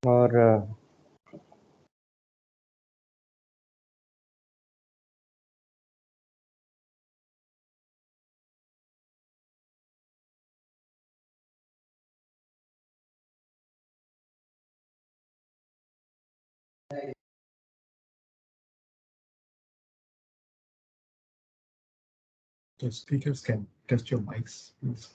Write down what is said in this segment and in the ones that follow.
और The speakers can test your mics, please.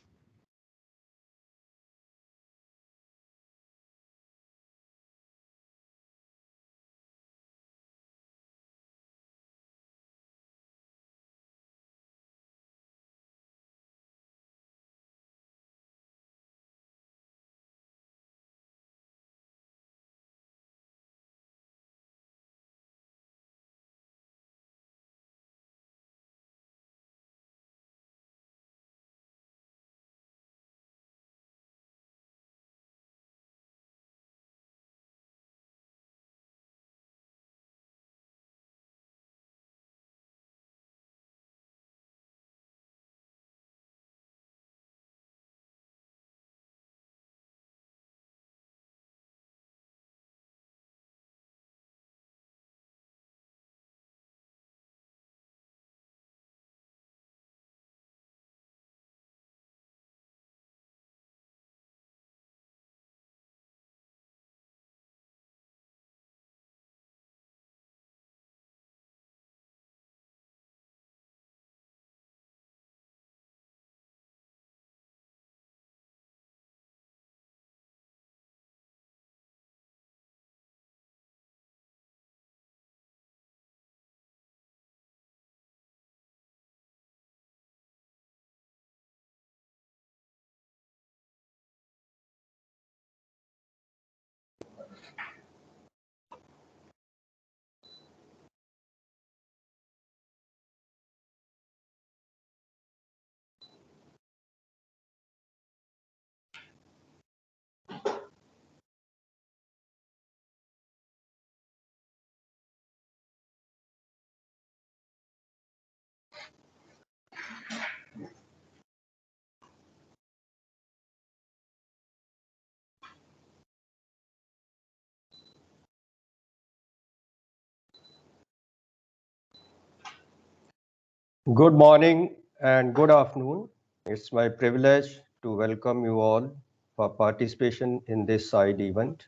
good morning and good afternoon. It's my privilege to welcome you all for participation in this side event.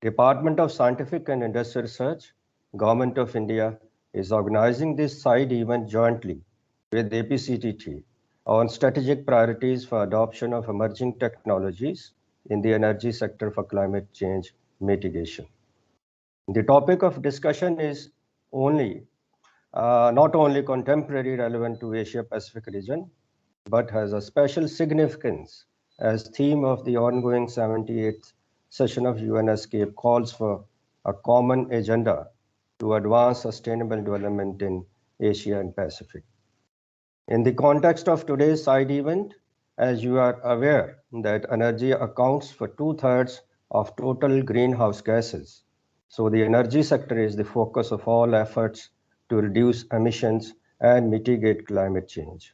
Department of Scientific and Industrial Research, Government of India is organizing this side event jointly with APCTT on strategic priorities for adoption of emerging technologies in the energy sector for climate change mitigation. The topic of discussion is not only contemporary relevant to Asia Pacific region, but has a special significance as theme of the ongoing 78th session of UN ESCAP calls for a common agenda to advance sustainable development in Asia and Pacific. In the context of today's side event, as you are aware that energy accounts for 2/3 of total greenhouse gases. So the energy sector is the focus of all efforts to reduce emissions and mitigate climate change.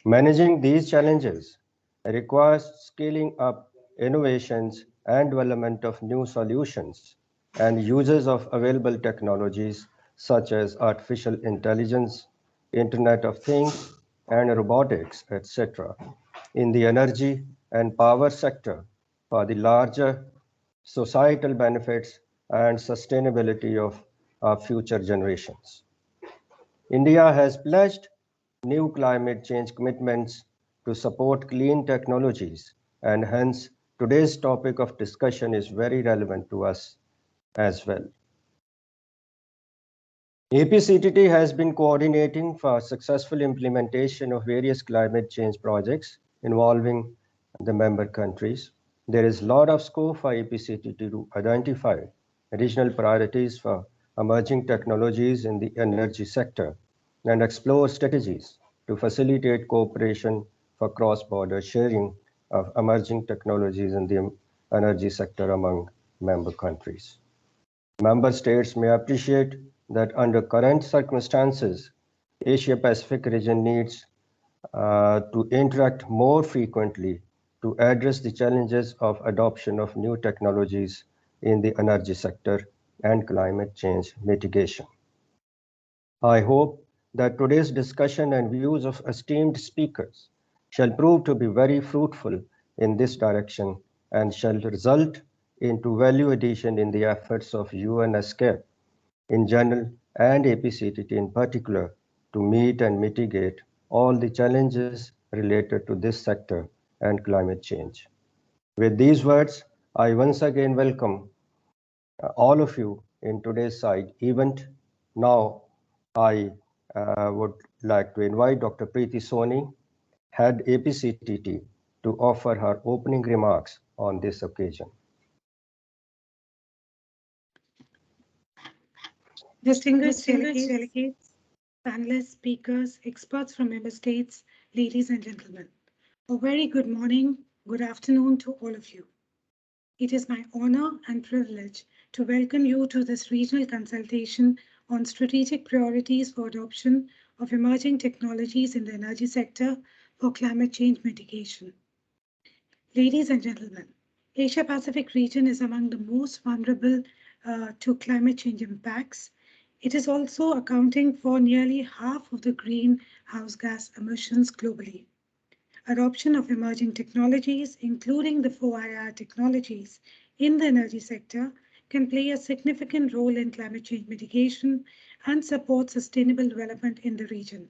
Managing these challenges requires scaling up innovations and development of new solutions and uses of available technologies such as artificial intelligence, Internet of Things, and robotics, etc., in the energy and power sector for the larger societal benefits and sustainability of our future generations. India has pledged new climate change commitments to support clean technologies, and hence today's topic of discussion is very relevant to us as well. APCTT has been coordinating for successful implementation of various climate change projects involving the member countries. There is a lot of scope for APCTT to identify regional priorities for emerging technologies in the energy sector and explore strategies to facilitate cooperation for cross-border sharing of emerging technologies in the energy sector among member countries. Member states may appreciate that under current circumstances, Asia-Pacific region needs to interact more frequently to address the challenges of adoption of new technologies in the energy sector and climate change mitigation. I hope that today's discussion and views of esteemed speakers shall prove to be very fruitful in this direction and shall result into value addition in the efforts of UN ESCAP in general and APCTT in particular to meet and mitigate all the challenges related to this sector and climate change. With these words, I once again welcome all of you in today's side event. Now, I would like to invite Dr. Preeti Soni, Head APCTT, to offer her opening remarks on this occasion. Distinguished delegates, panelists, speakers, experts from member states, ladies and gentlemen, a very good morning, good afternoon to all of you. It is my honor and privilege to welcome you to this regional consultation on strategic priorities for adoption of emerging technologies in the energy sector for climate change mitigation. Ladies and gentlemen, Asia-Pacific region is among the most vulnerable to climate change impacts. It is also accounting for nearly half of the greenhouse gas emissions globally. Adoption of emerging technologies, including the 4IR technologies in the energy sector, can play a significant role in climate change mitigation and support sustainable development in the region.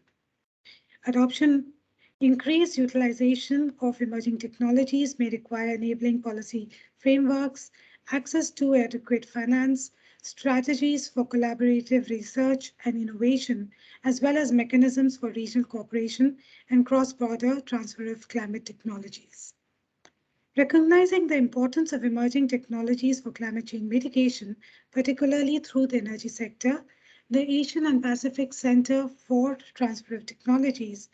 Adoption, increased utilization of emerging technologies may require enabling policy frameworks, access to adequate finance, strategies for collaborative research and innovation, as well as mechanisms for regional cooperation and cross-border transfer of climate technologies. Recognizing the importance of emerging technologies for climate change mitigation, particularly through the energy sector, the Asian and Pacific Center for Transfer of Technologies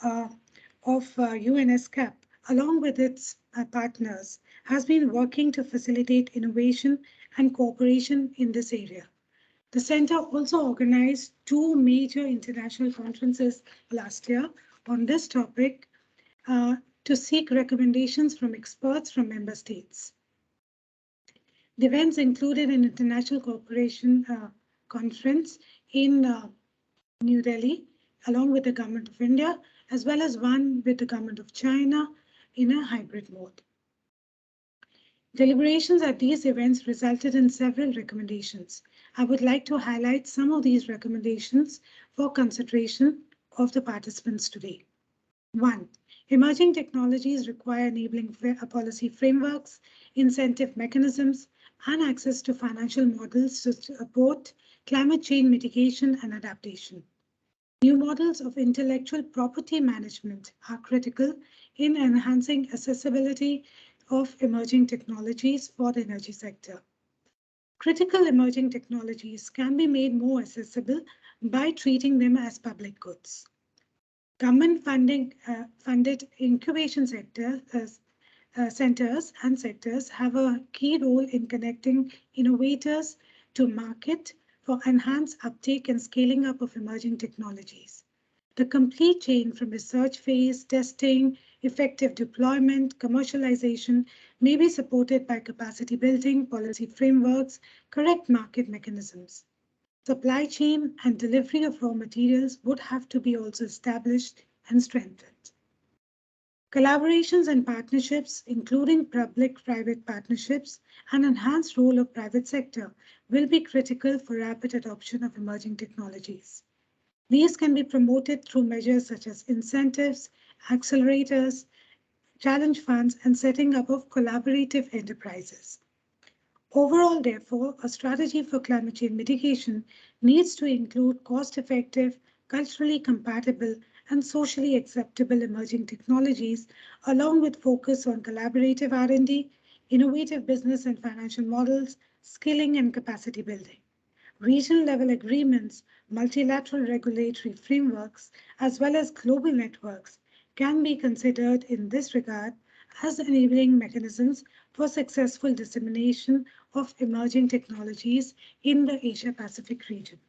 of UN ESCAP, along with its partners, has been working to facilitate innovation and cooperation in this area. The center also organized two major international conferences last year on this topic to seek recommendations from experts from member states. The events included an international cooperation conference in New Delhi, along with the Government of India, as well as one with the Government of China in a hybrid mode. Deliberations at these events resulted in several recommendations. I would like to highlight some of these recommendations for consideration of the participants today. 1. Emerging technologies require enabling policy frameworks, incentive mechanisms, and access to financial models to support climate change mitigation and adaptation. New models of intellectual property management are critical in enhancing accessibility of emerging technologies for the energy sector. Critical emerging technologies can be made more accessible by treating them as public goods. Government funded incubation centers and sectors have a key role in connecting innovators to market for enhanced uptake and scaling up of emerging technologies. The complete chain from research phase, testing, effective deployment, commercialization may be supported by capacity building, policy frameworks, correct market mechanisms. Supply chain and delivery of raw materials would have to be also established and strengthened. Collaborations and partnerships, including public-private partnerships and enhanced role of private sector, will be critical for rapid adoption of emerging technologies. These can be promoted through measures such as incentives, accelerators, challenge funds, and setting up of collaborative enterprises. Overall, therefore, a strategy for climate change mitigation needs to include cost-effective, culturally compatible, and socially acceptable emerging technologies, along with focus on collaborative R&D, innovative business and financial models, skilling and capacity building. Regional-level agreements, multilateral regulatory frameworks, as well as global networks can be considered in this regard as enabling mechanisms for successful dissemination of emerging technologies in the Asia-Pacific region.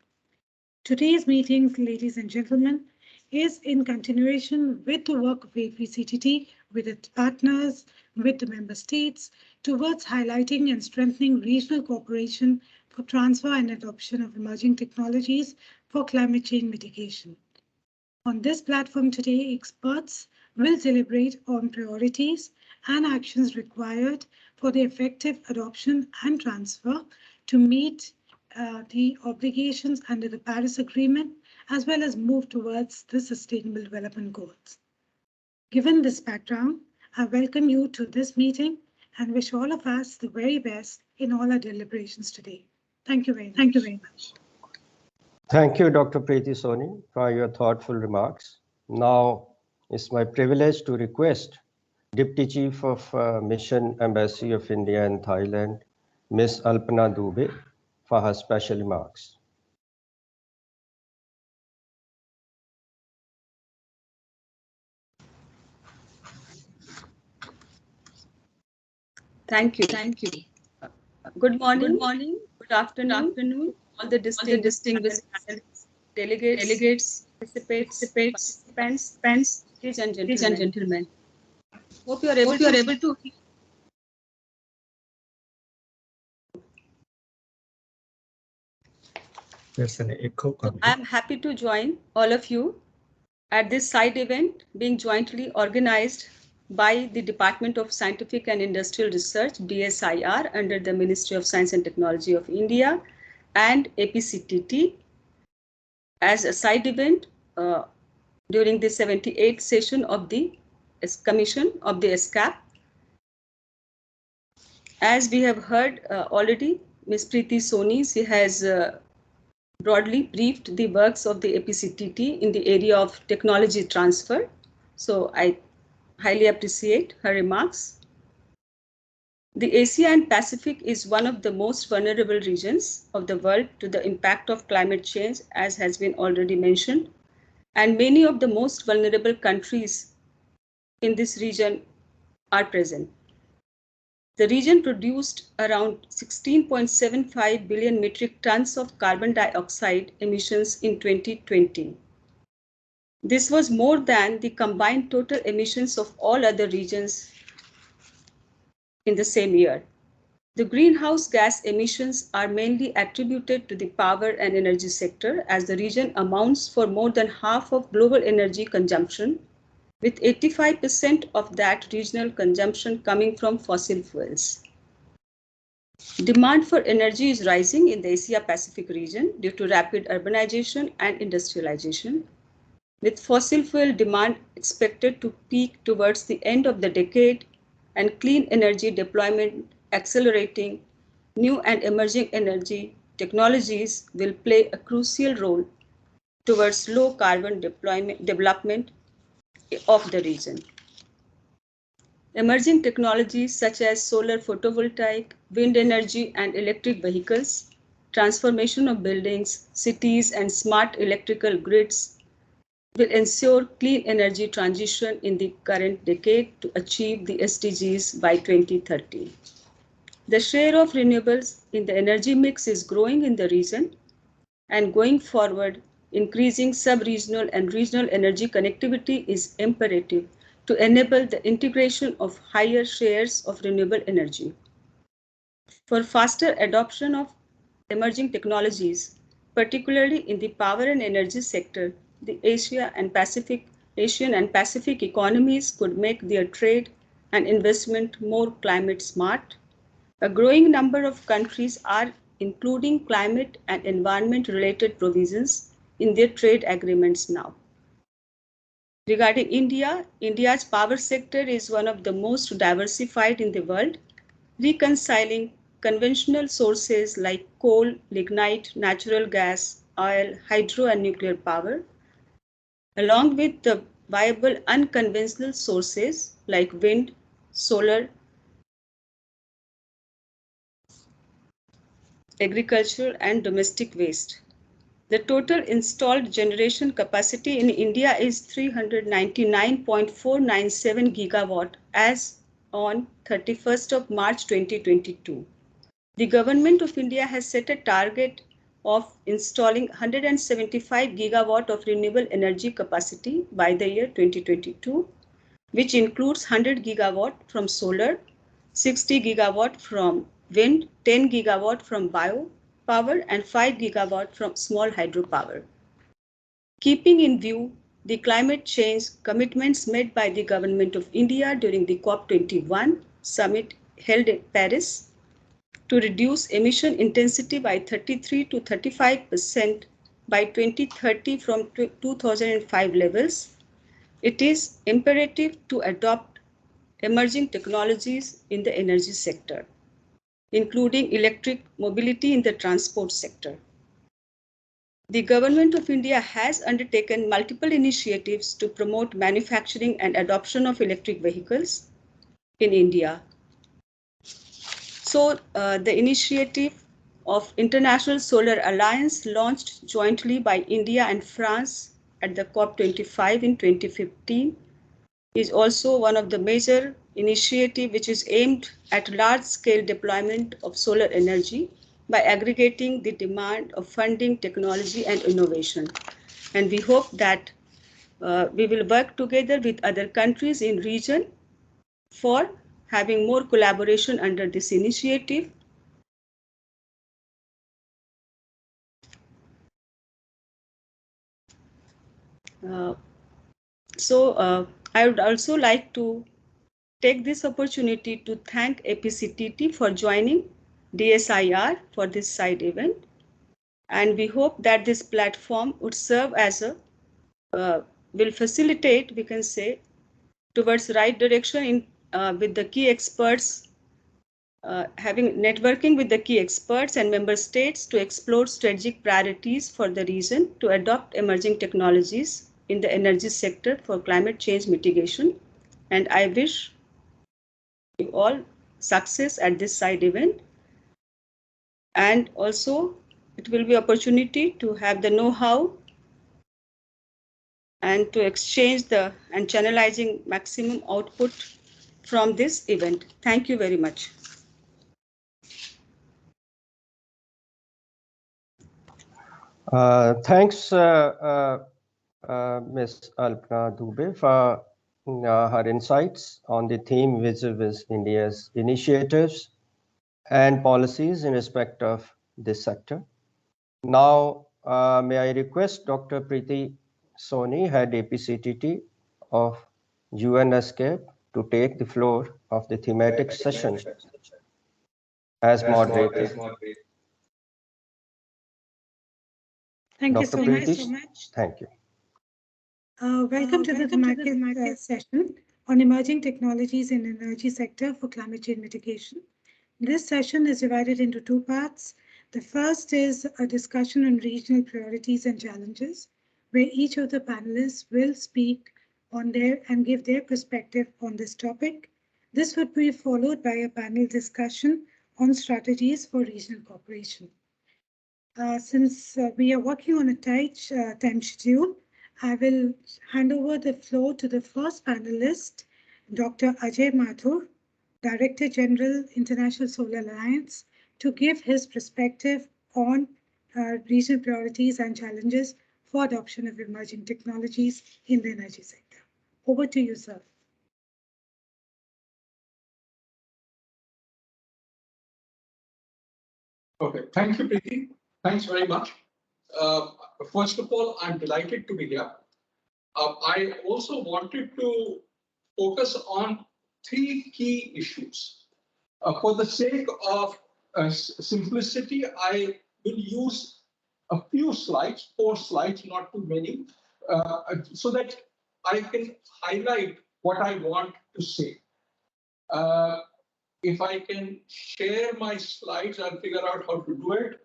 Today's meeting, ladies and gentlemen, is in continuation with the work of APCTT, with its partners, with the member states, towards highlighting and strengthening regional cooperation for transfer and adoption of emerging technologies for climate change mitigation. On this platform today, experts will deliberate on priorities and actions required for the effective adoption and transfer to meet the obligations under the Paris Agreement, as well as move towards the Sustainable Development Goals. Given this background, I welcome you to this meeting and wish all of us the very best in all our deliberations today. Thank you very much. Thank you very much. Thank you, Dr. Preeti Soni, for your thoughtful remarks. Now, it's my privilege to request Deputy Chief of Mission Embassy of India in Thailand, Ms. Alpana Dubey, for her special remarks. Thank you. Thank you. Good morning. Good afternoon. All the distinguished delegates, participants, ladies and gentlemen. Hope you are able to. There's an echo. I am happy to join all of you at this side event being jointly organized by the Department of Scientific and Industrial Research, DSIR, under the Ministry of Science and Technology of India and APCTT as a side event during the 78th session of the Commission of the ESCAP. As we have heard already, Ms. Preeti Soni, she has broadly briefed the works of the APCTT in the area of technology transfer. So I highly appreciate her remarks. The Asia and Pacific is one of the most vulnerable regions of the world to the impact of climate change, as has been already mentioned. And many of the most vulnerable countries in this region are present. The region produced around 16.75 billion metric tons of carbon dioxide emissions in 2020. This was more than the combined total emissions of all other regions in the same year. The greenhouse gas emissions are mainly attributed to the power and energy sector, as the region amounts for more than half of global energy consumption, with 85% of that regional consumption coming from fossil fuels. Demand for energy is rising in the Asia-Pacific region due to rapid urbanization and industrialization, with fossil fuel demand expected to peak towards the end of the decade and clean energy deployment accelerating. New and emerging energy technologies will play a crucial role towards low carbon development of the region. Emerging technologies such as solar photovoltaic, wind energy and electric vehicles, transformation of buildings, cities and smart electrical grids will ensure clean energy transition in the current decade to achieve the SDGs by 2030. The share of renewables in the energy mix is growing in the region, and going forward, increasing sub-regional and regional energy connectivity is imperative to enable the integration of higher shares of renewable energy. For faster adoption of emerging technologies, particularly in the power and energy sector, the Asian and Pacific economies could make their trade and investment more climate smart. A growing number of countries are including climate and environment-related provisions in their trade agreements now. Regarding India, India's power sector is one of the most diversified in the world, reconciling conventional sources like coal, lignite, natural gas, oil, hydro and nuclear power, along with the viable unconventional sources like wind, solar, agriculture and domestic waste. The total installed generation capacity in India is 399.497 gigawatt as on 31st of March 2022. The Government of India has set a target of installing 175 gigawatt of renewable energy capacity by the year 2022, which includes 100 gigawatt from solar, 60 gigawatt from wind, 10 gigawatt from biopower, and 5 gigawatt from small hydropower. Keeping in view the climate change commitments made by the Government of India during the COP21 summit held in Paris to reduce emission intensity by 33 to 35% by 2030 from 2005 levels, it is imperative to adopt emerging technologies in the energy sector, including electric mobility in the transport sector. The Government of India has undertaken multiple initiatives to promote manufacturing and adoption of electric vehicles in India. So the initiative of International Solar Alliance, launched jointly by India and France at the COP25 in 2015, is also one of the major initiatives which is aimed at large-scale deployment of solar energy by aggregating the demand of funding, technology, and innovation. And we hope that we will work together with other countries in region for having more collaboration under this initiative. I would also like to take this opportunity to thank APCTT for joining DSIR for this side event. And we hope that this platform would serve as will facilitate, we can say, towards right direction in with the key experts, having networking with the key experts and member states to explore strategic priorities for the region to adopt emerging technologies in the energy sector for climate change mitigation. And I wish you all success at this side event. And also it will be opportunity to have the know-how and to exchange the and channelizing maximum output from this event. Thank you very much. Thanks, Ms. Alpna Dubey, for her insights on the theme which is India's initiatives and policies in respect of this sector. Now, may I request Dr. Preeti Soni, Head APCTT of ESCAP, to take the floor of the thematic session as moderator. Thank you Dr. so Preeti, much. Thank you. Welcome to the thematic session on emerging technologies in energy sector for climate change mitigation. This session is divided into two parts. The first is a discussion on regional priorities and challenges, where each of the panelists will speak on their and give their perspective on this topic. This would be followed by a panel discussion on strategies for regional cooperation. Since we are working on a tight time schedule, I will hand over the floor to the first panelist, Dr. Ajay Mathur, Director General, International Solar Alliance, to give his perspective on regional priorities and challenges for adoption of emerging technologies in the energy sector. Over to you, sir. Okay, thank you, Preeti. Thanks very much. First of all, I'm delighted to be here. I also wanted to focus on three key issues. For the sake of simplicity, I will use a few slides, 4 slides, not too many, so that I can highlight what I want to say. If I can share my slides, I'll figure out how to do it.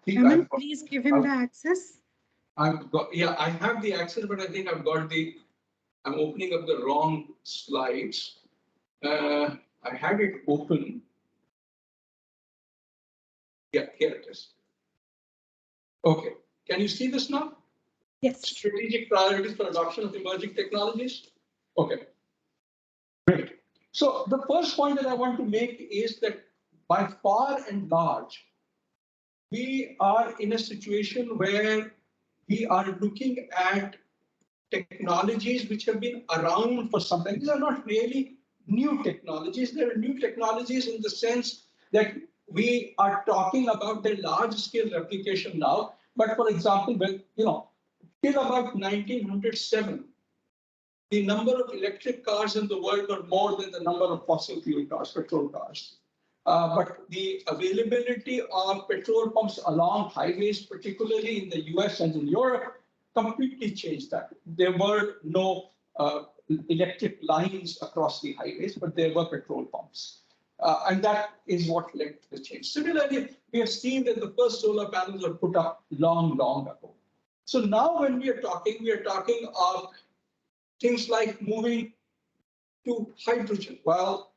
Please give him the access. I have the access, but I think I'm opening up the wrong slides. I had it open. Yeah, here it is. Okay, can you see this now? Yes. Strategic priorities for adoption of emerging technologies. Okay, great. So the first point that I want to make is that by far and large, we are in a situation where we are looking at technologies which have been around for some time. These are not really new technologies. They are new technologies in the sense that we are talking about their large-scale replication now. But for example, till about 1907, the number of electric cars in the world were more than the number of fossil fuel cars, petrol cars. But the availability of petrol pumps along highways, particularly in the US and in Europe, completely changed that. There were no electric lines across the highways, but there were petrol pumps. And that is what led to the change. Similarly, we have seen that the first solar panels were put up long, long ago. So now when we are talking of things like moving to hydrogen. Well,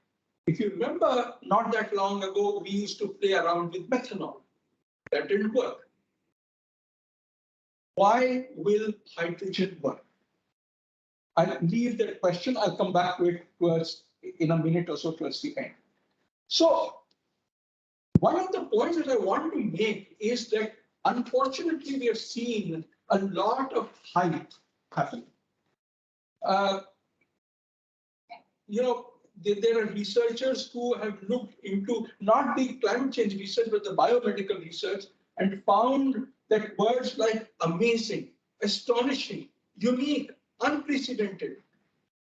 if you remember, not that long ago, we used to play around with methanol. That didn't work. Why will hydrogen work? I'll leave that question. I'll come back to it in a minute or so towards the end. So one of the points that I want to make is that unfortunately, we have seen a lot of hype happening. There are researchers who have looked into not the climate change research, but the biomedical research and found that words like amazing, astonishing, unique, unprecedented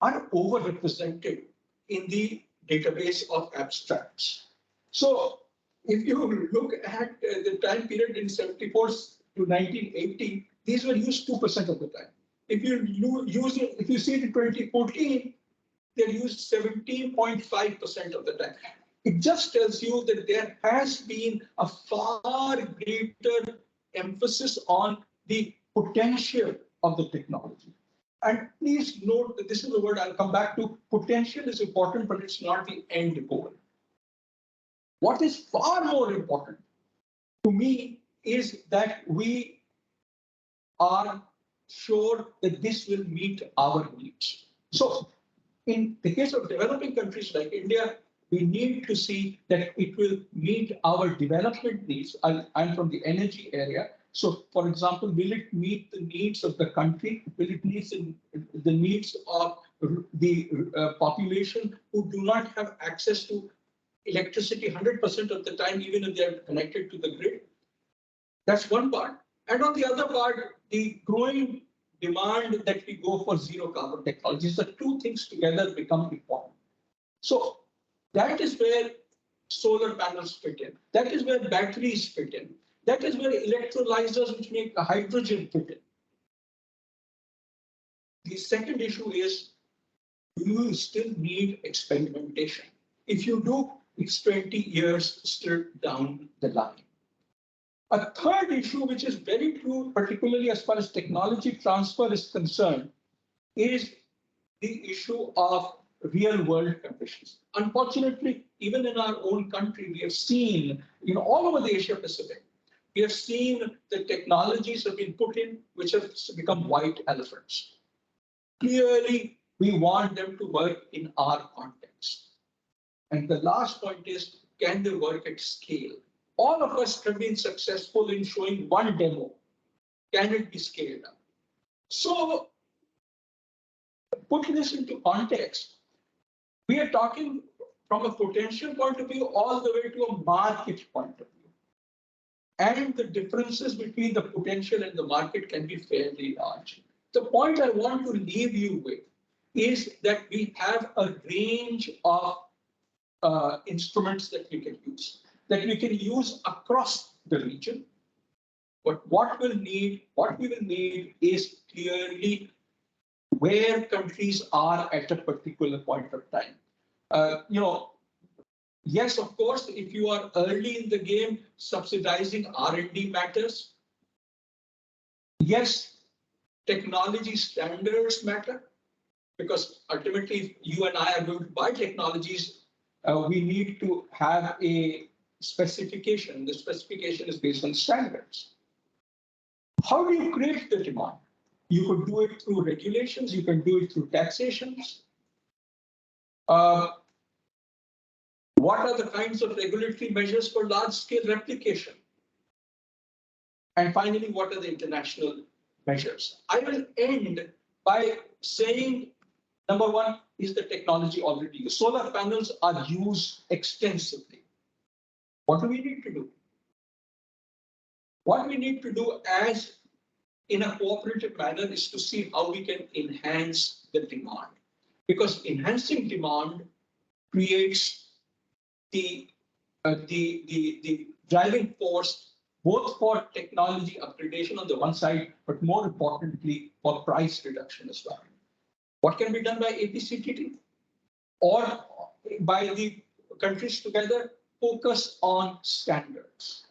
are overrepresented in the database of abstracts. So if you look at the time period in 74 to 1980, these were used 2% of the time. If you see it in 2014, they're used 17.5% of the time. It just tells you that there has been a far greater emphasis on the potential of the technology. And please note that this is the word I'll come back to. Potential is important, but it's not the end goal. What is far more important to me is that we are sure that this will meet our needs. So in the case of developing countries like India, we need to see that it will meet our development needs. I'm from the energy area. So, for example, will it meet the needs of the country? Will it meet the needs of the population who do not have access to electricity 100% of the time, even if they are connected to the grid? That's one part. And on the other part, the growing demand that we go for zero carbon technologies, the two things together become important. So that is where solar panels fit in. That is where batteries fit in. That is where electrolyzers, which make hydrogen, fit in. The second issue is, do you still need experimentation? If you do, it's 20 years still down the line. A third issue, which is very true, particularly as far as technology transfer is concerned, is the issue of real-world conditions. Unfortunately, even in our own country, we have seen, all over the Asia Pacific, we have seen the technologies have been put in which have become white elephants. Clearly, we want them to work in our context. And the last point is, can they work at scale? All of us have been successful in showing one demo. Can it be scaled up? So, putting this into context, we are talking from a potential point of view all the way to a market point of view. And the differences between the potential and the market can be fairly large. The point I want to leave you with is that we have a range of instruments that we can use across the region. But what we will need is clearly where countries are at a particular point of time. Yes, of course, if you are early in the game, subsidizing R&D matters. Yes, technology standards matter, because ultimately, if you and I are going to buy technologies, we need to have a specification. The specification is based on standards. How do you create the demand? You could do it through regulations. You can do it through taxations. What are the kinds of regulatory measures for large-scale replication? And finally, what are the international measures? I will end by saying, number one, is the technology already used? Solar panels are used extensively. What do we need to do? What we need to do as in a cooperative manner is to see how we can enhance the demand. Because enhancing demand creates the driving force both for technology upgradation on the one side, but more importantly, for price reduction as well. What can be done by APCTT? Or by the countries together, focus on standards.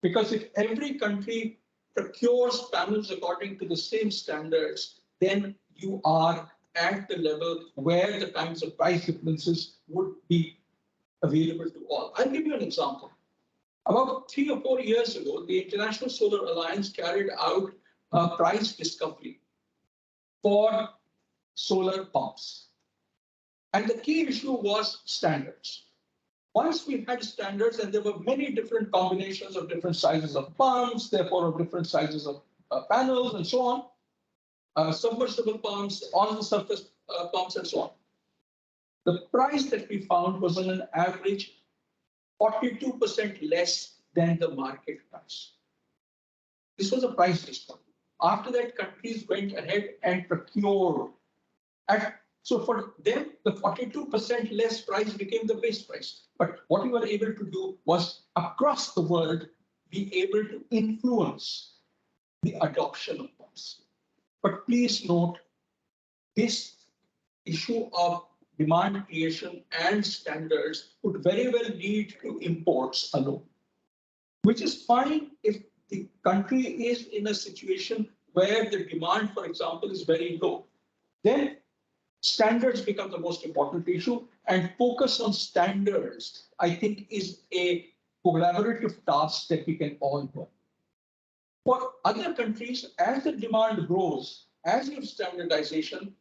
Because if every country procures panels according to the same standards, then you are at the level where the kinds of price differences would be available to all. I'll give you an example. About 3 or 4 years ago, the International Solar Alliance carried out a price discovery for solar pumps. And the key issue was standards. Once we had standards, and there were many different combinations of different sizes of pumps, therefore of different sizes of panels and so on, submersible pumps, on-the-surface pumps and so on. The price that we found was on an average 42% less than the market price. This was a price discount. After that, countries went ahead and procured. So for them, the 42% less price became the base price. But what we were able to do was, across the world, be able to influence the adoption of pumps. But please note, this issue of demand creation and standards would very well lead to imports alone, which is fine if the country is in a situation where the demand, for example, is very low. Then standards become the most important issue, and focus on standards, I think, is a collaborative task that we can all do. For other countries, as the demand grows, as with standardization,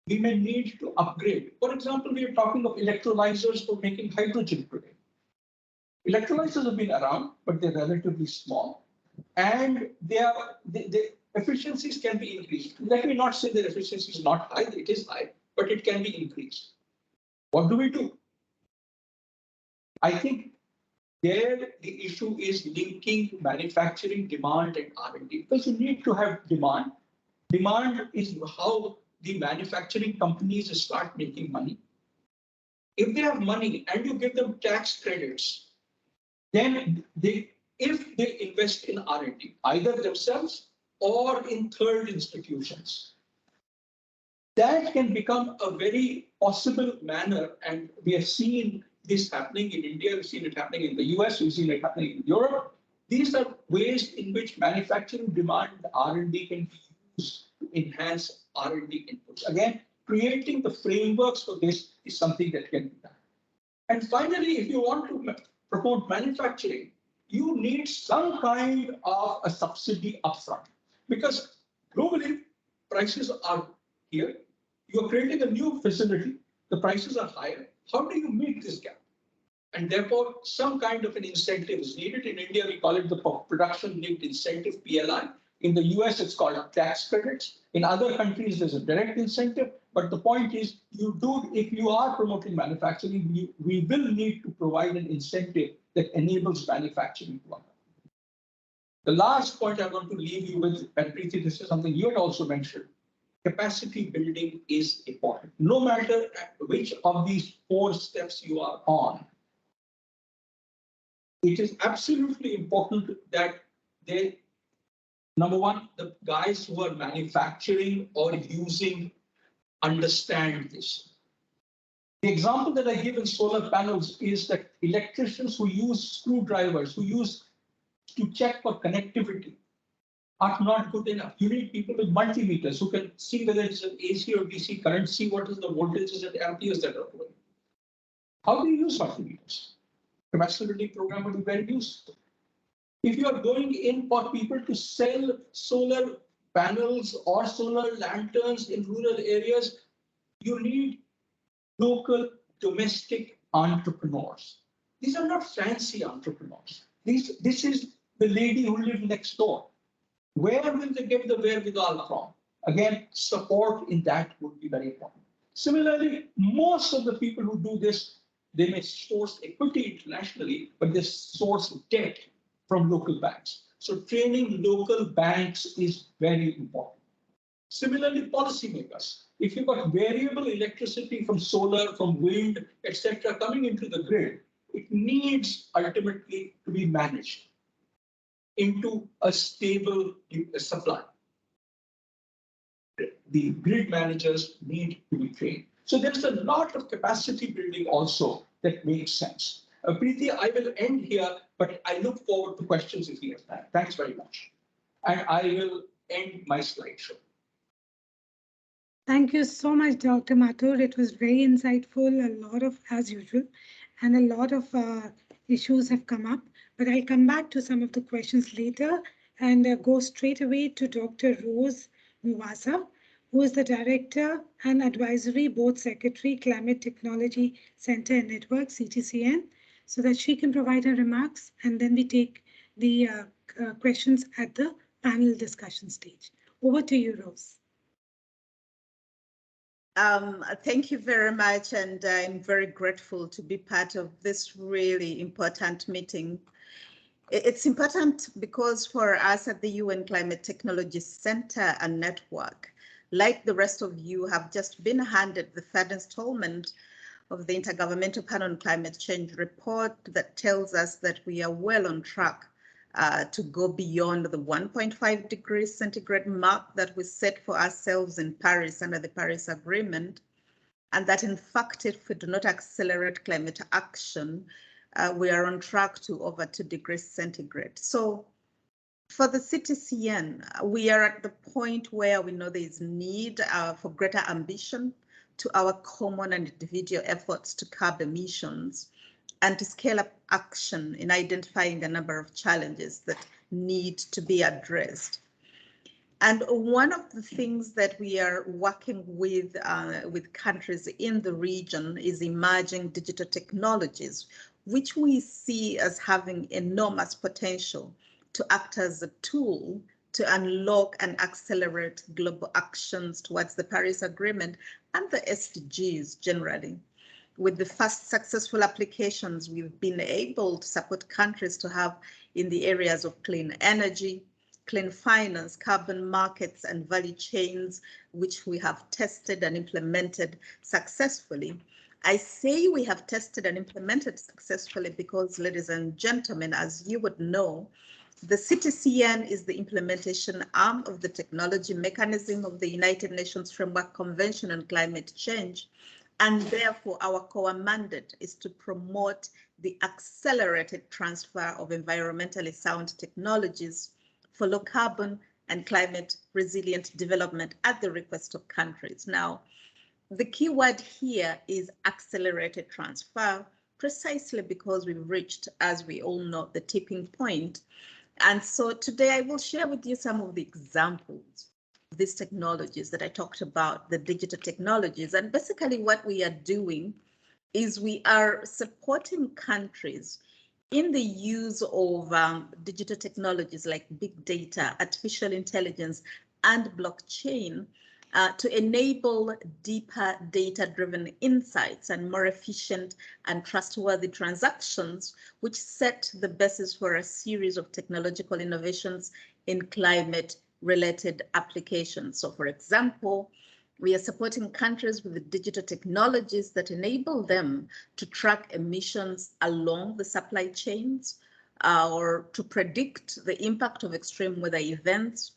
we may need to upgrade. For example, we are talking of electrolyzers for making hydrogen today. Electrolyzers have been around, but they're relatively small, and the efficiencies can be increased. Let me not say that efficiency is not high, it is high, but it can be increased. What do we do? I think there the issue is linking manufacturing, demand, and R&D, because you need to have demand. Demand is how the manufacturing companies start making money. If they have money and you give them tax credits, then if they invest in R&D, either themselves or in third institutions, that can become a very possible manner. And we have seen this happening in India, we've seen it happening in the US, we've seen it happening in Europe. These are ways in which manufacturing demand and R&D can be used to enhance R&D inputs. Again, creating the frameworks for this is something that can be done. And finally, if you want to promote manufacturing, you need some kind of a subsidy upfront, because globally prices are here. You are creating a new facility, the prices are higher. How do you meet this gap? And therefore, some kind of an incentive is needed. In India, we call it the production linked incentive, PLI. In the US, it's called tax credits. In other countries, there's a direct incentive. But the point is, if you are promoting manufacturing, we will need to provide an incentive that enables manufacturing to occur. The last point I want to leave you with, and Preeti, this is something you had also mentioned, capacity building is important. No matter which of these 4 steps you are on, it is absolutely important that number one, the guys who are manufacturing or using understand this. The example that I give in solar panels is that electricians who use screwdrivers, who use to check for connectivity, are not good enough. You need people with multimeters who can see whether it's an AC or DC current, see what is the voltages and amperes that are flowing. How do you use multimeters? Capacity building program would be very useful. If you are going in for people to sell solar panels or solar lanterns in rural areas, you need local domestic entrepreneurs. These are not fancy entrepreneurs. This is the lady who lives next door. Where will they get the wherewithal from? Again, support in that would be very important. Similarly, most of the people who do this, they may source equity internationally, but they source debt from local banks. So training local banks is very important. Similarly, policymakers. If you've got variable electricity from solar, from wind, etc., coming into the grid, it needs ultimately to be managed into a stable supply. The grid managers need to be trained. So there's a lot of capacity building also that makes sense. Preeti, I will end here, but I look forward to questions if you have time. Thanks very much. And I will end my slideshow. Thank you so much, Dr. Mathur. It was very insightful, a lot of, as usual, and a lot of issues have come up, but I'll come back to some of the questions later and go straight away to Dr. Rose Muvasa, who is the Director and Advisory Board Secretary, Climate Technology Center and Network, CTCN, so that she can provide her remarks, and then we take the questions at the panel discussion stage. Over to you, Rose. Thank you very much, and I'm very grateful to be part of this really important meeting. It's important because for us at the UN Climate Technology Center and Network, like the rest of you, have just been handed the third installment of the Intergovernmental Panel on Climate Change report that tells us that we are well on track to go beyond the 1.5 degrees centigrade mark that we set for ourselves in Paris under the Paris Agreement, and that in fact, if we do not accelerate climate action, we are on track to over 2 degrees centigrade. So for the CTCN, we are at the point where we know there is need for greater ambition to our common and individual efforts to curb emissions and to scale up action in identifying a number of challenges that need to be addressed. And one of the things that we are working with countries in the region is emerging digital technologies, which we see as having enormous potential to act as a tool to unlock and accelerate global actions towards the Paris Agreement and the SDGs generally. With the first successful applications we've been able to support countries to have in the areas of clean energy, clean finance, carbon markets, and value chains, which we have tested and implemented successfully. I say we have tested and implemented successfully because, ladies and gentlemen, as you would know, the CTCN is the implementation arm of the technology mechanism of the United Nations Framework Convention on Climate Change. And therefore, our core mandate is to promote the accelerated transfer of environmentally sound technologies for low carbon and climate resilient development at the request of countries. Now, the key word here is accelerated transfer, precisely because we've reached, as we all know, the tipping point. And so today I will share with you some of the examples of these technologies that I talked about, the digital technologies. And basically what we are doing is we are supporting countries in the use of digital technologies like big data, artificial intelligence, and blockchain to enable deeper data-driven insights and more efficient and trustworthy transactions, which set the basis for a series of technological innovations in climate-related applications. So, for example, we are supporting countries with the digital technologies that enable them to track emissions along the supply chains or to predict the impact of extreme weather events,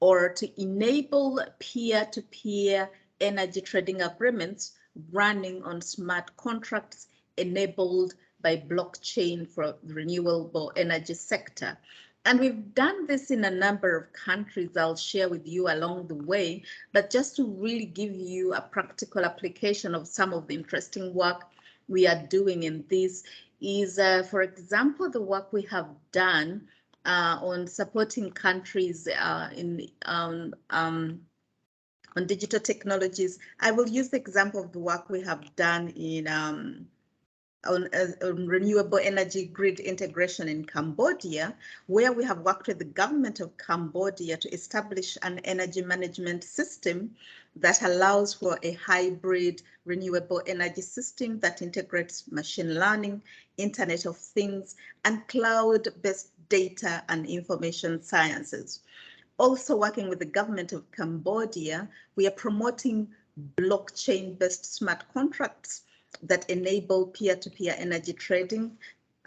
or to enable peer-to-peer energy trading agreements running on smart contracts enabled by blockchain for the renewable energy sector. And we've done this in a number of countries I'll share with you along the way, but just to really give you a practical application of some of the interesting work we are doing in this is, for example, the work we have done on supporting countries on digital technologies. I will use the example of the work we have done in on renewable energy grid integration in Cambodia, where we have worked with the government of Cambodia to establish an energy management system that allows for a hybrid renewable energy system that integrates machine learning, Internet of Things, and cloud-based data and information sciences. Also working with the government of Cambodia, we are promoting blockchain-based smart contracts that enable peer-to-peer energy trading.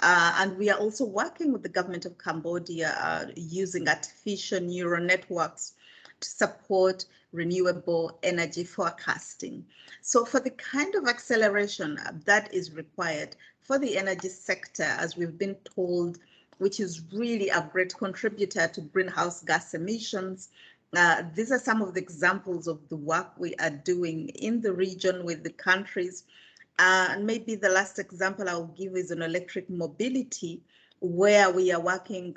And we are also working with the government of Cambodia using artificial neural networks to support renewable energy forecasting. So for the kind of acceleration that is required for the energy sector, as we've been told, which is really a great contributor to greenhouse gas emissions, these are some of the examples of the work we are doing in the region with the countries. And maybe the last example I'll give is on electric mobility, where we are working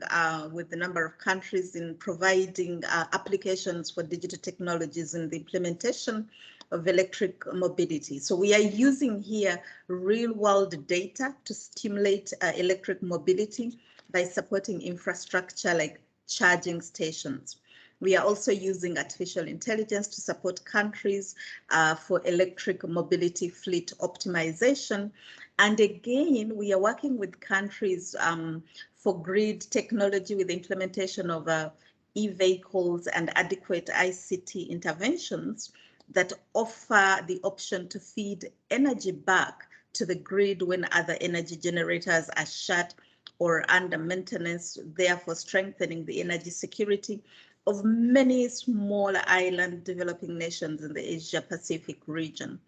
with a number of countries in providing applications for digital technologies in the implementation of electric mobility. So we are using here real world data to stimulate electric mobility by supporting infrastructure like charging stations. We are also using artificial intelligence to support countries for electric mobility fleet optimization. And again, we are working with countries for grid technology with the implementation of e-vehicles and adequate ICT interventions that offer the option to feed energy back to the grid when other energy generators are shut or under maintenance, therefore strengthening the energy security of many small island developing nations in the Asia Pacific region.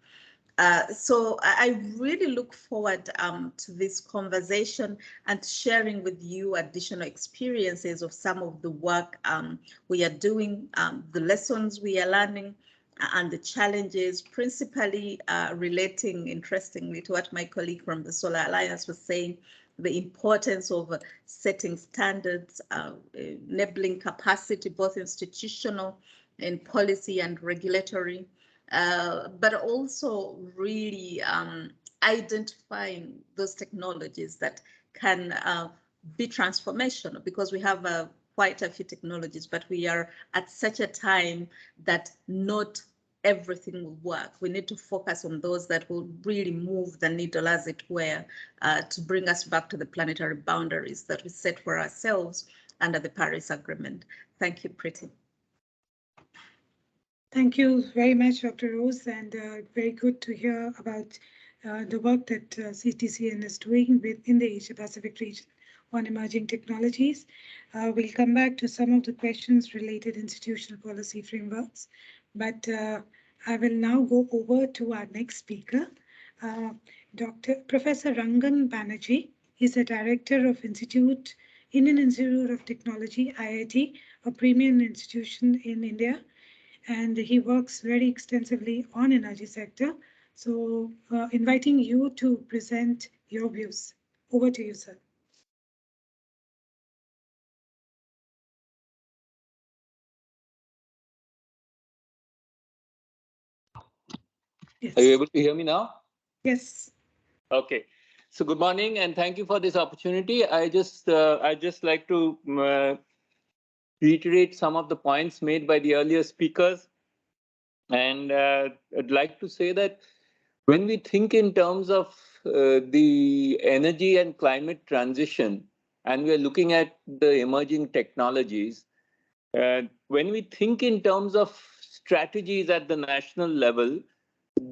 So I really look forward to this conversation and sharing with you additional experiences of some of the work we are doing, the lessons we are learning, and the challenges, principally relating, interestingly, to what my colleague from the Solar Alliance was saying, the importance of setting standards, enabling capacity, both institutional and policy and regulatory, but also really identifying those technologies that can be transformational, because we have quite a few technologies, but we are at such a time that not everything will work. We need to focus on those that will really move the needle, as it were, to bring us back to the planetary boundaries that we set for ourselves under the Paris Agreement. Thank you, Preeti. Thank you very much, Dr. Rose, and very good to hear about the work that CTCN is doing within the Asia Pacific region on emerging technologies. We'll come back to some of the questions related institutional policy frameworks, but I will now go over to our next speaker, Professor Rangan Banerjee. He's the director of Indian Institute of Technology, IIT, a premium institution in India, and he works very extensively on energy sector. So inviting you to present your views. Over to you, sir. Yes. Are you able to hear me now? Yes. Okay. So good morning, and thank you for this opportunity. I just like to reiterate some of the points made by the earlier speakers, and I'd like to say that when we think in terms of the energy and climate transition, and we're looking at the emerging technologies, when we think in terms of strategies at the national level,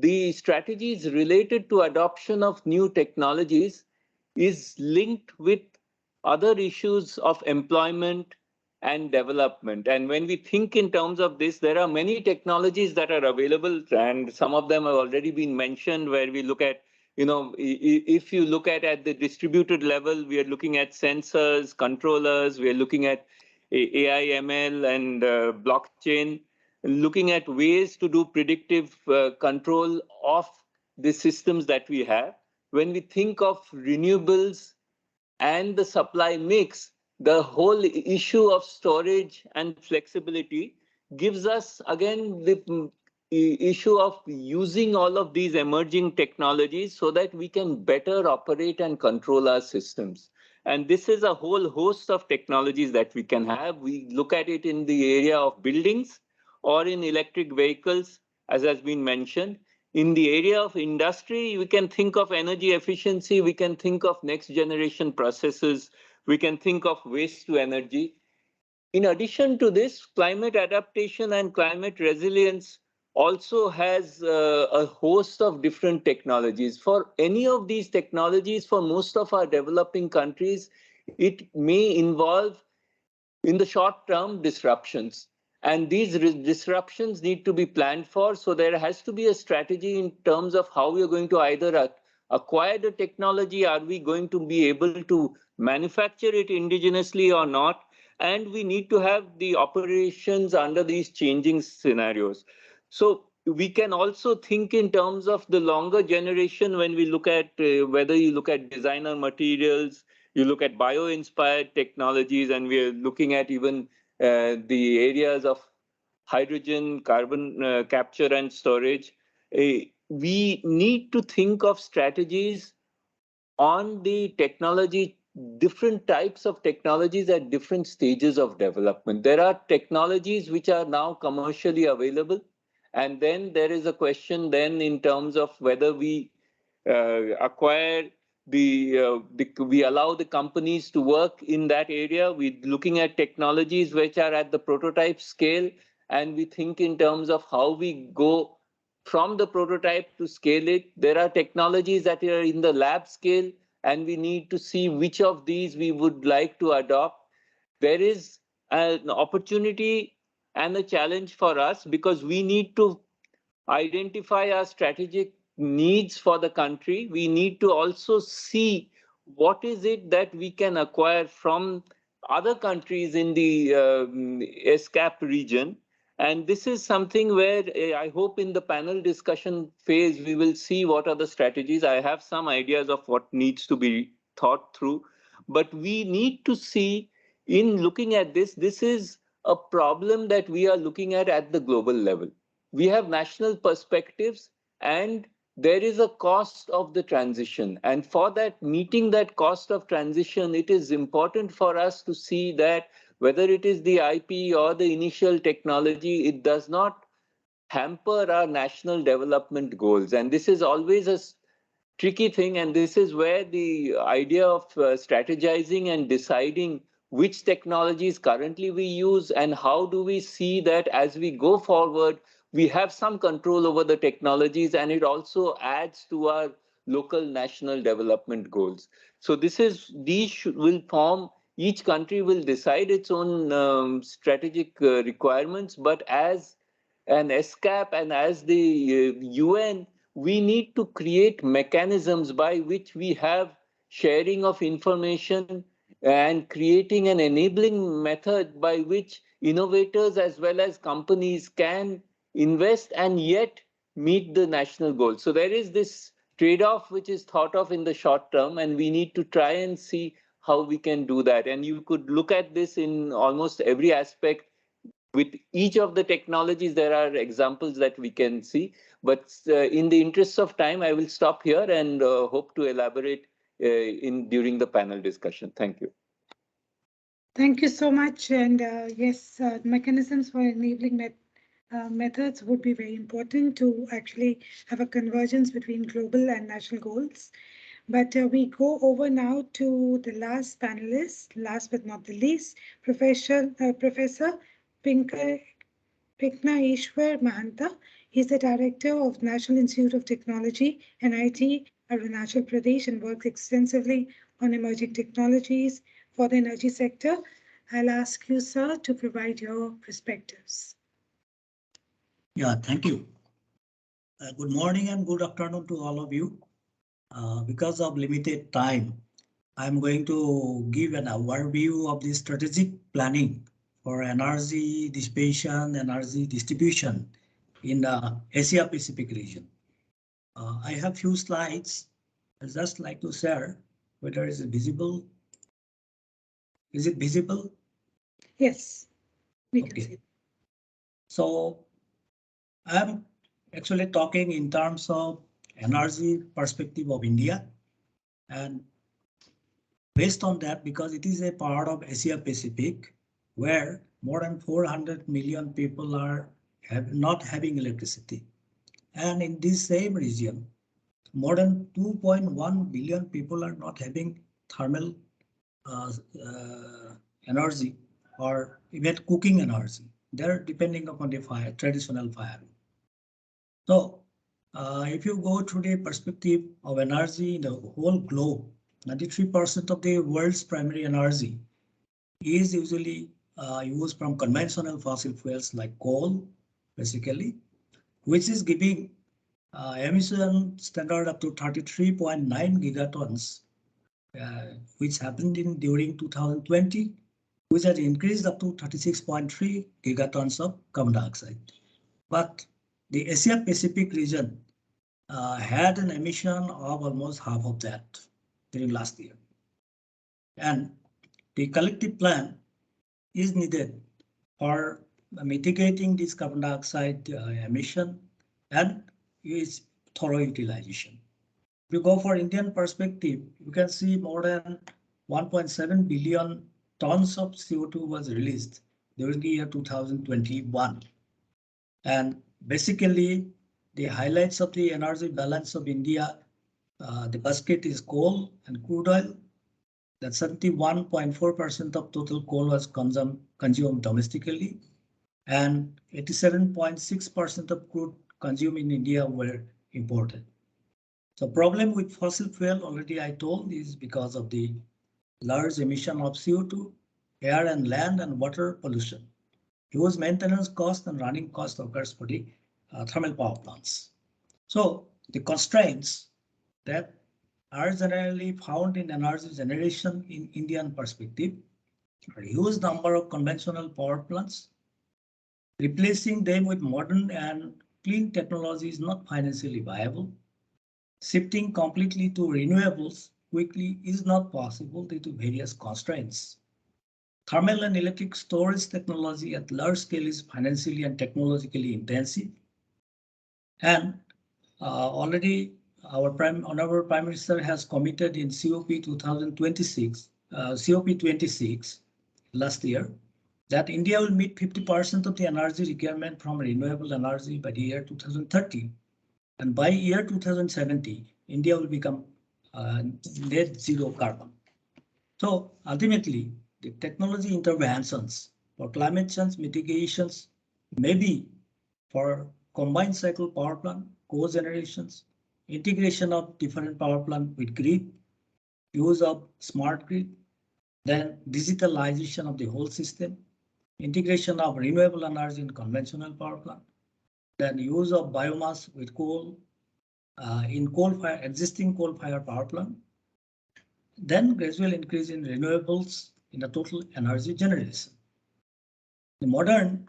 the strategies related to adoption of new technologies is linked with other issues of employment and development. And when we think in terms of this, there are many technologies that are available, and some of them have already been mentioned, where we look at, if you look at the distributed level, we are looking at sensors, controllers, we are looking at AI, ML, and blockchain, looking at ways to do predictive control of the systems that we have. When we think of renewables and the supply mix, the whole issue of storage and flexibility gives us again the issue of using all of these emerging technologies so that we can better operate and control our systems. And this is a whole host of technologies that we can have. We look at it in the area of buildings or in electric vehicles, as has been mentioned. In the area of industry, we can think of energy efficiency, we can think of next generation processes, we can think of waste to energy. In addition to this, climate adaptation and climate resilience also has a host of different technologies. For any of these technologies, for most of our developing countries, it may involve in the short term disruptions. And these disruptions need to be planned for. So there has to be a strategy in terms of how we are going to either acquire the technology, are we going to be able to manufacture it indigenously or not? And we need to have the operations under these changing scenarios. So we can also think in terms of the longer generation when we look at whether you look at designer materials, you look at bio-inspired technologies, and we are looking at even the areas of hydrogen, carbon capture and storage. We need to think of strategies on the technology, different types of technologies at different stages of development. There are technologies which are now commercially available. And then there is a question then in terms of whether we acquire we allow the companies to work in that area. We're looking at technologies which are at the prototype scale, and we think in terms of how we go from the prototype to scale it. There are technologies that are in the lab scale, and we need to see which of these we would like to adopt. There is an opportunity and a challenge for us because we need to identify our strategic needs for the country. We need to also see what is it that we can acquire from other countries in the ESCAP region. And this is something where I hope in the panel discussion phase, we will see what are the strategies. I have some ideas of what needs to be thought through, but we need to see in looking at this, this is a problem that we are looking at the global level. We have national perspectives and there is a cost of the transition. And for that, meeting that cost of transition, it is important for us to see that whether it is the IP or the initial technology, it does not hamper our national development goals. And this is always a tricky thing. And this is where the idea of strategizing and deciding which technologies currently we use and how do we see that as we go forward, we have some control over the technologies, and it also adds to our local national development goals. So this is, will form, each country will decide its own strategic requirements, but as an ESCAP and as the UN, we need to create mechanisms by which we have sharing of information and creating an enabling method by which innovators as well as companies can invest and yet meet the national goals. So there is this trade-off which is thought of in the short term, and we need to try and see how we can do that. And you could look at this in almost every aspect. With each of the technologies, there are examples that we can see. But in the interest of time, I will stop here and hope to elaborate during the panel discussion. Thank you. Thank you so much. And yes, mechanisms for enabling methods would be very important to actually have a convergence between global and national goals. But we go over now to the last panelist, last but not the least, Professor Pinknaeshwar Mahanta. He's the director of National Institute of Technology, NIT, Arunachal Pradesh, and works extensively on emerging technologies for the energy sector. I'll ask you, sir, to provide your perspectives. Yeah, thank you. Good morning and good afternoon to all of you. Because of limited time, I'm going to give an overview of the strategic planning for energy dissipation, energy distribution in the Asia Pacific region. I have few slides. I'd just like to share whether it's visible. Is it visible? Yes, we can Okay. see. So I'm actually talking in terms of energy perspective of India, and based on that, because it is a part of Asia Pacific, where more than 400 million people are not having electricity. And in this same region, more than 2.1 billion people are not having thermal energy or even cooking energy. They're depending upon the fire, traditional fire. So if you go through the perspective of energy in the whole globe, 93% of the world's primary energy is usually used from conventional fossil fuels like coal, basically, which is giving emission standard up to 33.9 gigatons, which happened in during 2020, which had increased up to 36.3 gigatons of carbon dioxide. But the Asia Pacific region had an emission of almost half of that during last year. And the collective plan is needed for mitigating this carbon dioxide emission and its thorough utilization. If you go for Indian perspective, you can see more than 1.7 billion tons of CO2 was released during the year 2021. And basically, the highlights of the energy balance of India, the basket is coal and crude oil. That 71.4% of total coal was consumed domestically, and 87.6% of crude consumed in India were imported. So problem with fossil fuel, already I told, is because of the large emission of CO2, air and land and water pollution. Huge maintenance cost and running cost occurs for the thermal power plants. So the constraints that are generally found in energy generation in Indian perspective are a huge number of conventional power plants. Replacing them with modern and clean technology is not financially viable. Shifting completely to renewables quickly is not possible due to various constraints. Thermal and electric storage technology at large scale is financially and technologically intensive. And already our Honorable Prime Minister has committed in COP 2026, COP26 last year, that India will meet 50% of the energy requirement from renewable energy by the year 2030. And by year 2070, India will become net zero carbon. So ultimately, the technology interventions for climate change mitigations may be for combined cycle power plant, co-generations, integration of different power plant with grid, use of smart grid, then digitalization of the whole system, integration of renewable energy in conventional power plant, then use of biomass with coal in existing coal-fired power plant, then gradual increase in renewables in the total energy generation. The modern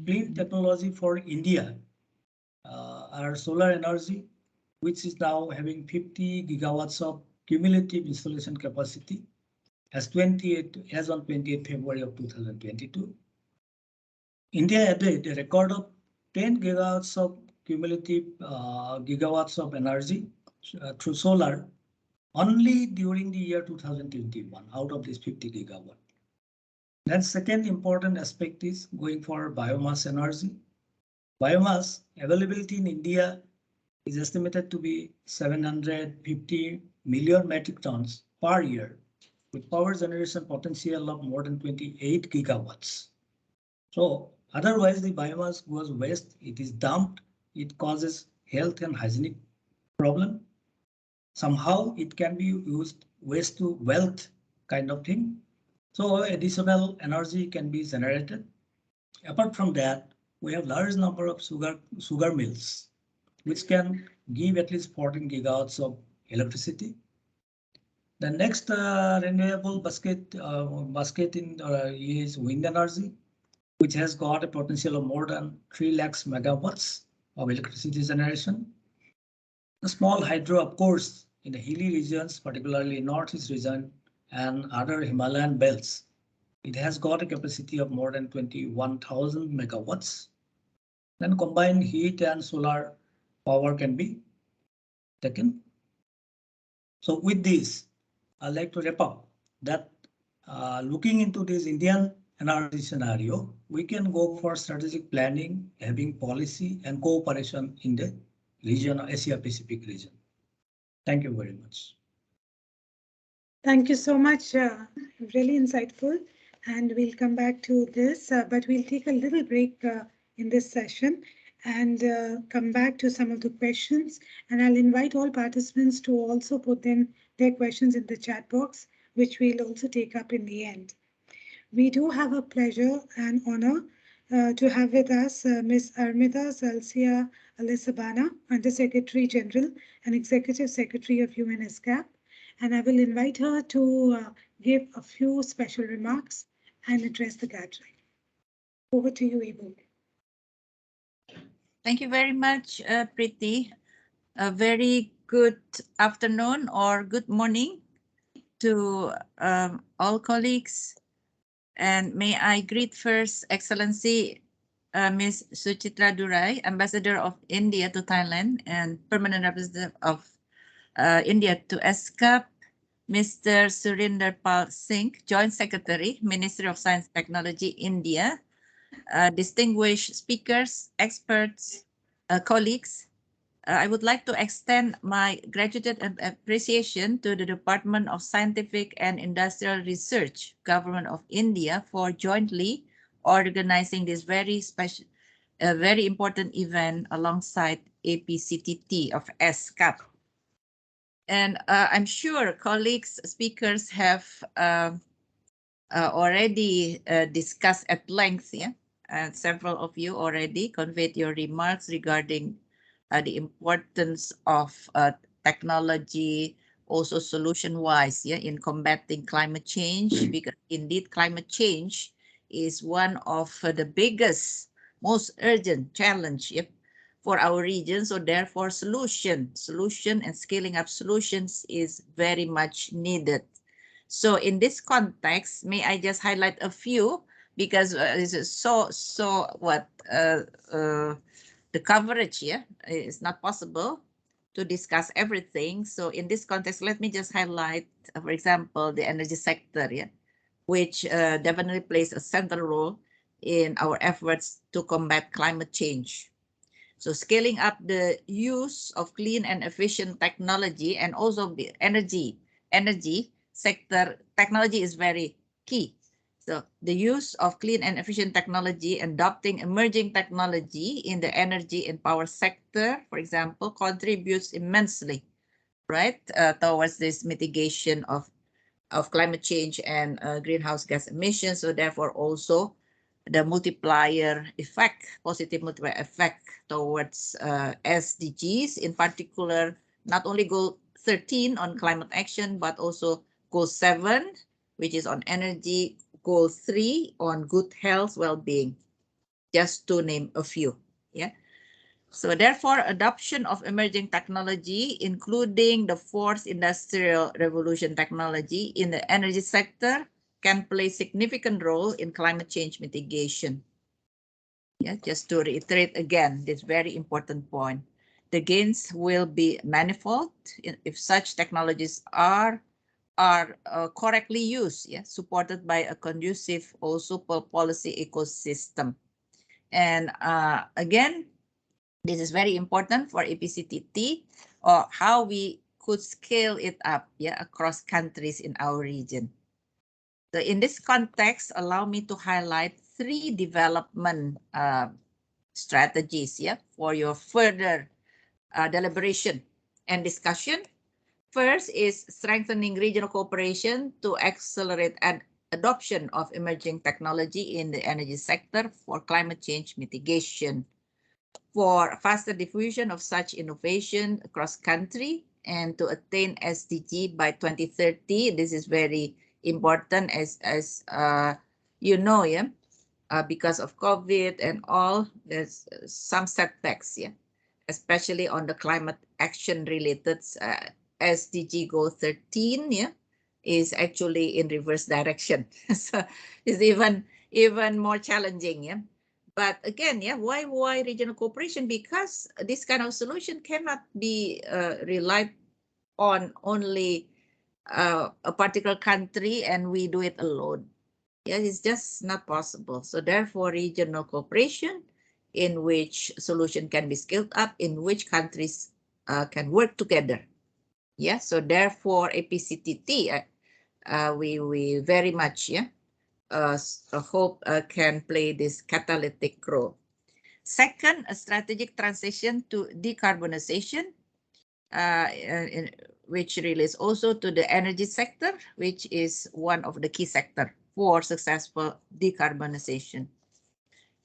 clean technology for India are solar energy, which is now having 50 gigawatts of cumulative installation capacity as on 28 February of 2022. India added a record of 10 gigawatts of cumulative gigawatts of energy through solar only during the year 2021 out of this 50 gigawatt. Then second important aspect is going for biomass energy. Biomass availability in India is estimated to be 750 million metric tons per year with power generation potential of more than 28 gigawatts. So otherwise the biomass goes waste, it is dumped, it causes health and hygienic problem. Somehow it can be used waste to wealth kind of thing. So additional energy can be generated. Apart from that, we have large number of sugar mills, which can give at least 14 gigawatts of electricity. The next renewable basket in is wind energy, which has got a potential of more than 3 lakhs megawatts of electricity generation. The small hydro, of course, in the hilly regions, particularly Northeast region and other Himalayan belts, It has got a capacity of more than 21,000 megawatts. Then combined heat and solar power can be taken. So with this, I'd like to wrap up that looking into this Indian energy scenario, we can go for strategic planning, having policy and cooperation in the region, Asia Pacific region. Thank you very much. Thank you so much. Really insightful. And we'll come back to this, but we'll take a little break in this session and come back to some of the questions. And I'll invite all participants to also put their questions in the chat box, which we'll also take up in the end. We do have a pleasure and honor to have with us Ms. Armida Salcia Alisabana, Under Secretary General and Executive Secretary of UN ESCAP. And I will invite her to give a few special remarks and address the gathering. Over to you, Ibu. Thank you very much, Preeti. A very good afternoon or good morning to all colleagues. And may I greet first Excellency Ms. Suchitra Durai, Ambassador of India to Thailand and Permanent Representative of India to ESCAP, Mr. Surinder Pal Singh, Joint Secretary, Ministry of Science and Technology, India, distinguished speakers, experts, colleagues. I would like to extend my gratitude and appreciation to the Department of Scientific and Industrial Research, Government of India, for jointly organizing this very special, very important event alongside APCTT of ESCAP. And I'm sure colleagues, speakers have already discussed at length, yeah? And several of you already conveyed your remarks regarding the importance of technology, also solution-wise, yeah, in combating climate change, because indeed climate change is one of the biggest, most urgent challenge, yeah, for our region. So therefore, solution and scaling up solutions is very much needed. So in this context, may I just highlight a few, because the coverage here is not possible to discuss everything. So in this context, let me just highlight, for example, the energy sector, yeah, which definitely plays a central role in our efforts to combat climate change. So scaling up the use of clean and efficient technology, and also the energy sector technology is very key. So the use of clean and efficient technology, adopting emerging technology in the energy and power sector, for example, contributes immensely, right, towards this mitigation of climate change and greenhouse gas emissions. So therefore also the multiplier effect, positive multiplier effect towards SDGs, in particular, not only goal 13 on climate action, but also goal 7, which is on energy, goal 3 on good health, well-being, just to name a few. Yeah. So therefore, adoption of emerging technology, including the fourth industrial revolution technology in the energy sector, can play significant role in climate change mitigation. Yeah, just to reiterate again, this very important point. The gains will be manifold if such technologies are correctly used, yeah, supported by a conducive also policy ecosystem. And again, this is very important for APCTT, or how we could scale it up, yeah, across countries in our region. So in this context, allow me to highlight 3 development strategies, yeah, for your further deliberation and discussion. First is strengthening regional cooperation to accelerate adoption of emerging technology in the energy sector for climate change mitigation, for faster diffusion of such innovation across country, and to attain SDG by 2030. This is very important, as you know, yeah, because of COVID and all, there's some setbacks, yeah, especially on the climate action related SDG goal 13, yeah, is actually in reverse direction. So it's even more challenging. Yeah. But again, yeah, why regional cooperation? Because this kind of solution cannot be relied on only a particular country and we do it alone. Yeah, it's just not possible. So therefore, regional cooperation in which solution can be scaled up, in which countries can work together. Yeah, so therefore APCTT, we very much hope can play this catalytic role. Second, a strategic transition to decarbonization, which relates also to the energy sector, which is one of the key sectors for successful decarbonization.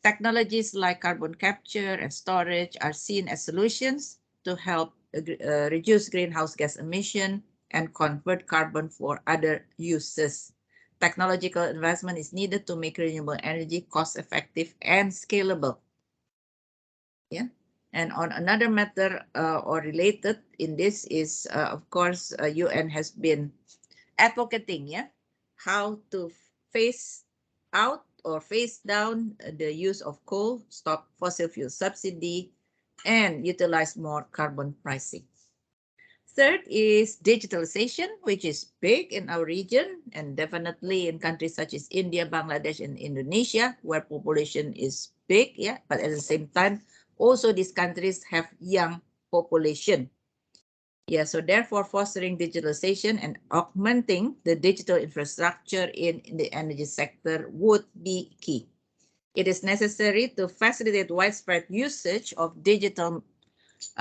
Technologies like carbon capture and storage are seen as solutions to help reduce greenhouse gas emission and convert carbon for other uses. Technological investment is needed to make renewable energy cost-effective and scalable. Yeah. And on another matter or related in this is, of course, UN has been advocating, yeah, how to phase out or phase down the use of coal, stop fossil fuel subsidy, and utilize more carbon pricing. Third is digitalization, which is big in our region and definitely in countries such as India, Bangladesh, and Indonesia, where population is big, yeah, but at the same time, also these countries have young population. Yeah, so therefore fostering digitalization and augmenting the digital infrastructure in the energy sector would be key. It is necessary to facilitate widespread usage of digital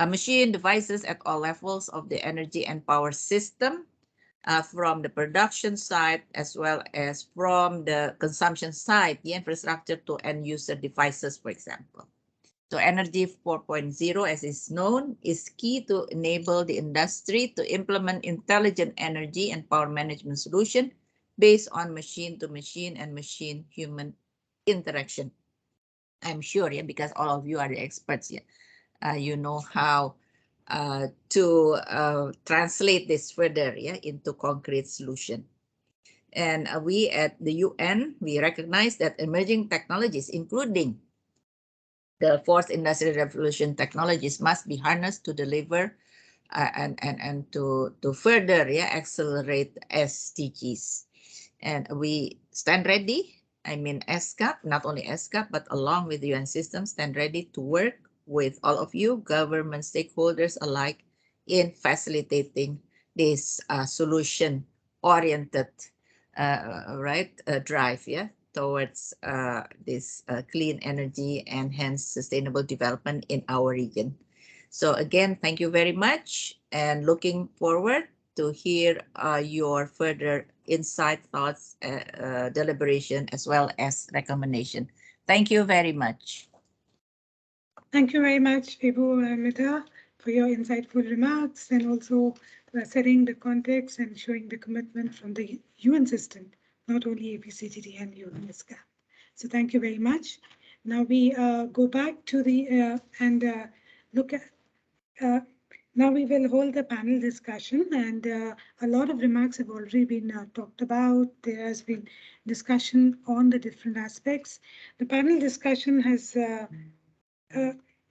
machine devices at all levels of the energy and power system, from the production side as well as from the consumption side, the infrastructure to end user devices, for example. So Energy 4.0, as is known, is key to enable the industry to implement intelligent energy and power management solution based on machine-to-machine and machine-human interaction. I'm sure, yeah, because all of you are the experts, yeah. You know how to translate this further, yeah, into concrete solution. And we at the UN, we recognize that emerging technologies, including the fourth industrial revolution technologies, must be harnessed to deliver and to further, yeah, accelerate SDGs. And we stand ready. I mean, ESCAP, not only ESCAP, but along with the UN system, stand ready to work with all of you, government stakeholders alike, in facilitating this solution-oriented, drive, yeah, towards this clean energy and hence sustainable development in our region. So again, thank you very much and looking forward to hear your further insight, thoughts, deliberation, as well as recommendation. Thank you very much. Thank you very much, Ibu and Mita, for your insightful remarks and also setting the context and showing the commitment from the UN system, not only APCTT and ESCAP. So thank you very much. Now we go back to the and look at. Now we will hold the panel discussion, and a lot of remarks have already been talked about. There has been discussion on the different aspects. The panel discussion has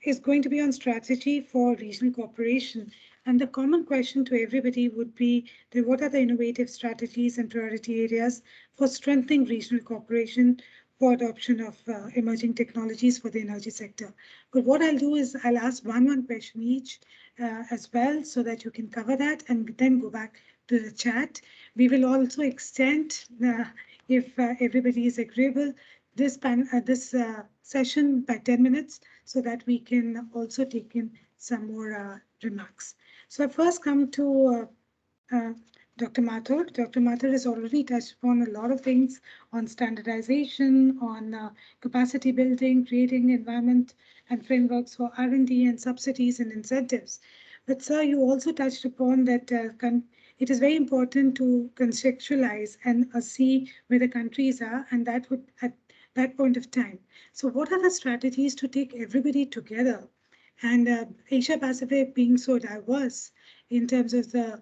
is going to be on strategy for regional cooperation. And the common question to everybody would be that what are the innovative strategies and priority areas for strengthening regional cooperation for adoption of emerging technologies for the energy sector. But what I'll do is I'll ask one question each as well, so that you can cover that and then go back to the chat. We will also extend, if everybody is agreeable, this session by 10 minutes so that we can also take in some more remarks. So I first come to Dr. Mathur. Dr. Mathur has already touched upon a lot of things on standardization, on capacity building, creating environment and frameworks for R&D and subsidies and incentives. But sir, you also touched upon that it is very important to contextualize and see where the countries are, and that would at that point of time. So what are the strategies to take everybody together? And Asia Pacific being so diverse in terms of the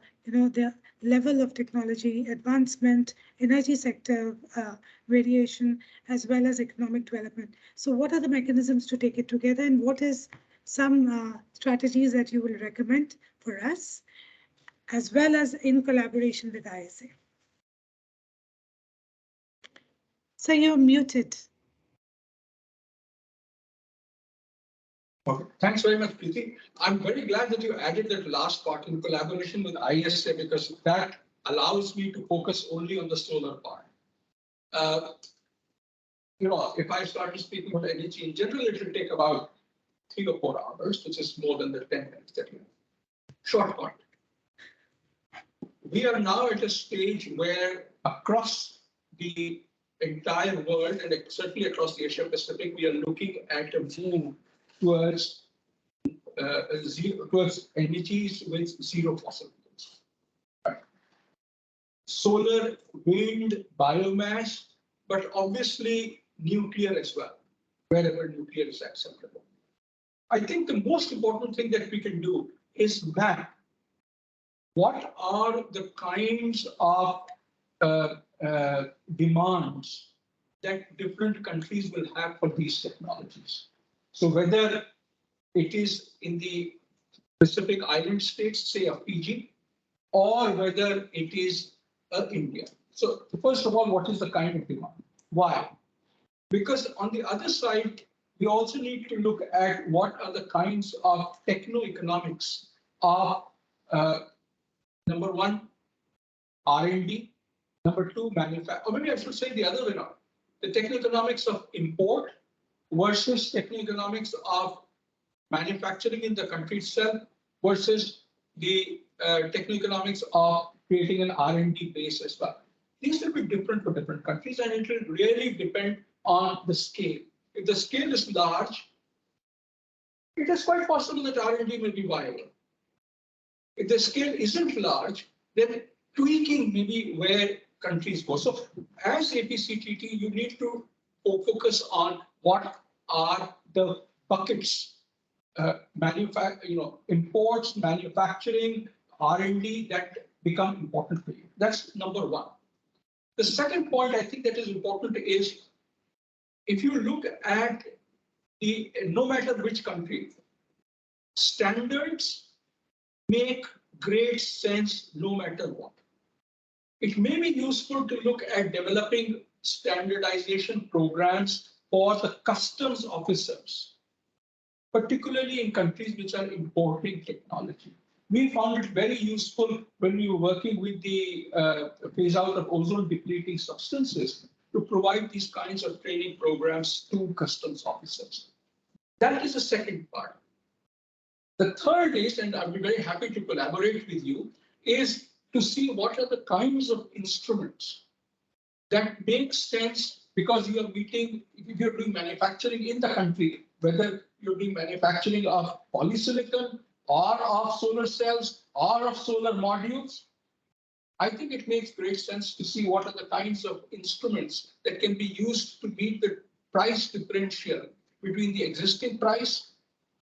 level of technology advancement, energy sector variation, as well as economic development. So what are the mechanisms to take it together, and what is some strategies that you will recommend for us, as well as in collaboration with ISA? So you're muted. Okay. Thanks very much, Preeti. I'm very glad that you added that last part in collaboration with ISA, because that allows me to focus only on the solar part. If I started speaking about energy in general, it will take about 3 or 4 hours, which is more than the 10 minutes that you have. Short part. We are now at a stage where across the entire world, and certainly across the Asia Pacific, we are looking at a move towards towards energies with zero fossil fuels. Right. Solar, wind, biomass, but obviously nuclear as well, wherever nuclear is acceptable. I think the most important thing that we can do is map what are the kinds of demands that different countries will have for these technologies. So whether it is in the Pacific Island states, say of Fiji, or whether it is India. So first of all, what is the kind of demand? Why? Because on the other side, we also need to look at what are the kinds of techno-economics of number one, R&D, number two, manufacturing, or maybe I should say the other way around, the techno-economics of import versus techno-economics of manufacturing in the country itself versus the techno-economics of creating an R&D base as well. These will be different for different countries, and it will really depend on the scale. If the scale is large, it is quite possible that R&D will be viable. If the scale isn't large, then tweaking may be where countries go. So as APCTT, you need to focus on what are the buckets, imports, manufacturing, R&D that become important for you. That's number one. The second point I think that is important is if you look at no matter which country, standards make great sense no matter what. It may be useful to look at developing standardization programs for the customs officers, particularly in countries which are importing technology. We found it very useful when we were working with the phase out of ozone depleting substances to provide these kinds of training programs to customs officers. That is the second part. The third is, and I'll be very happy to collaborate with you, is to see what are the kinds of instruments that make sense because you are meeting, if you're doing manufacturing in the country, whether you're doing manufacturing of polysilicon or of solar cells or of solar modules. I think it makes great sense to see what are the kinds of instruments that can be used to meet the price differential between the existing price